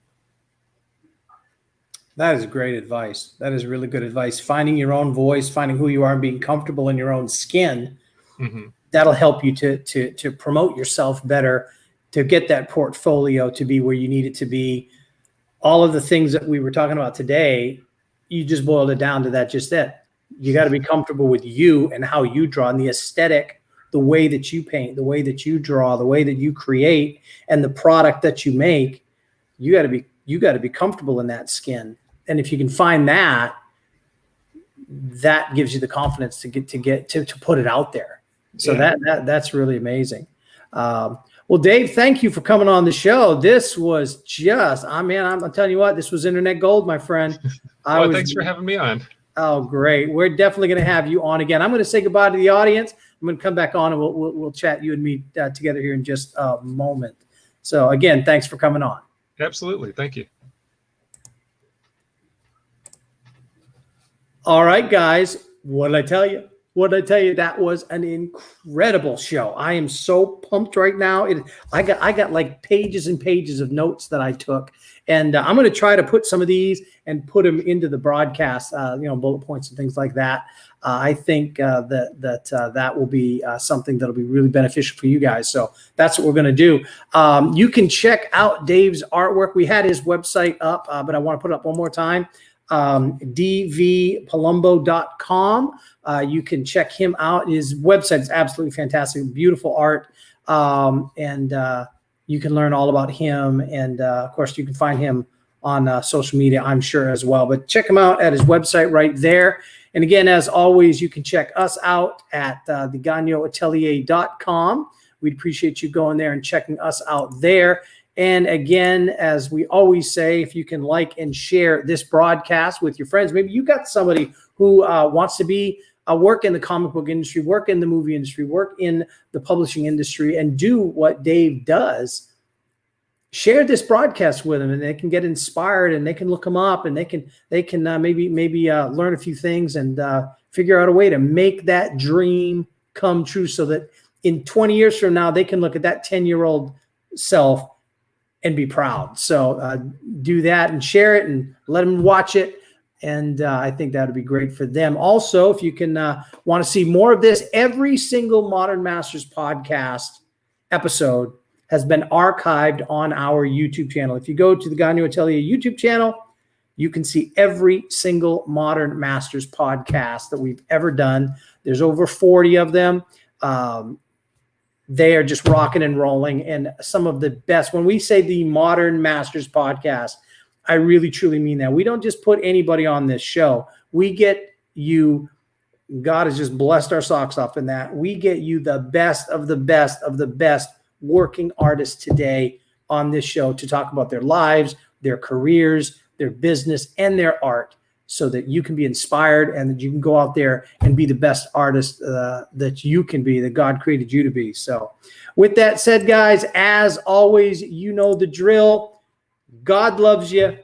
That is great advice. That is really good advice. Finding your own voice, finding who you are, and being comfortable in your own skin. Mm-hmm. That'll help you to promote yourself better, to get that portfolio to be where you need it to be. All of the things that we were talking about today, you just boiled it down to that. Just that you got to be comfortable with you and how you draw, and the aesthetic, the way that you paint, the way that you draw, the way that you create, and the product that you make. You got to be comfortable in that skin. And if you can find that gives you the confidence to put it out there. So that's really amazing. Well, Dave, thank you for coming on the show. This was just, I'm telling you what, this was internet gold, my friend. Thanks for having me on. Oh, great. We're definitely going to have you on again. I'm going to say goodbye to the audience. I'm going to come back on and we'll chat, you and me together here in just a moment. So again, thanks for coming on. Absolutely. Thank you. All right, guys. What did I tell you? what I tell you, that was an incredible show. I am so pumped right now. I got like pages and pages of notes that I took, and I'm going to try to put some of these and put them into the broadcast. Bullet points and things like that. I think that will be something that'll be really beneficial for you guys. So that's what we're going to do. You can check out Dave's artwork. We had his website up, but I want to put it up one more time. dvpalumbo.com. You can check him out. His website is absolutely fantastic, beautiful art. And you can learn all about him. And of course, you can find him on social media, I'm sure, as well. But check him out at his website right there. And again, as always, you can check us out at the GagnonAtelier.com. We'd appreciate you going there and checking us out there. And again, as we always say, if you can like and share this broadcast with your friends, maybe you got somebody who wants to be work in the comic book industry, work in the movie industry, work in the publishing industry, and do what Dave does. Share this broadcast with them, and they can get inspired, and they can look them up, and they can maybe learn a few things and figure out a way to make that dream come true, so that in 20 years from now, they can look at that 10-year-old self and be proud. So do that and share it and let them watch it. And I think that would be great for them. Also, if you can want to see more of this, every single Modern Masters podcast episode has been archived on our YouTube channel. If you go to the Gagnon Atelier YouTube channel, you can see every single Modern Masters podcast that we've ever done. There's over 40 of them. They are just rocking and rolling, and some of the best. When we say the Modern Masters podcast, I really, truly mean that. We don't just put anybody on this show. We get you. God has just blessed our socks off in that. We get you the best of the best of the best working artists today on this show to talk about their lives, their careers, their business, and their art, so that you can be inspired and that you can go out there and be the best artist that you can be, that God created you to be. So with that said, guys, as always, you know the drill. God loves you,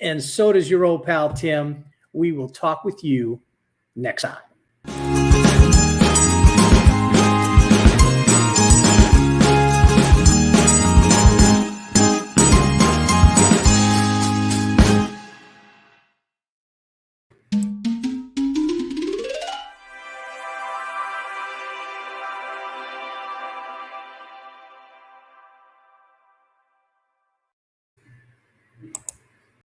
and so does your old pal Tim. We will talk with you next time.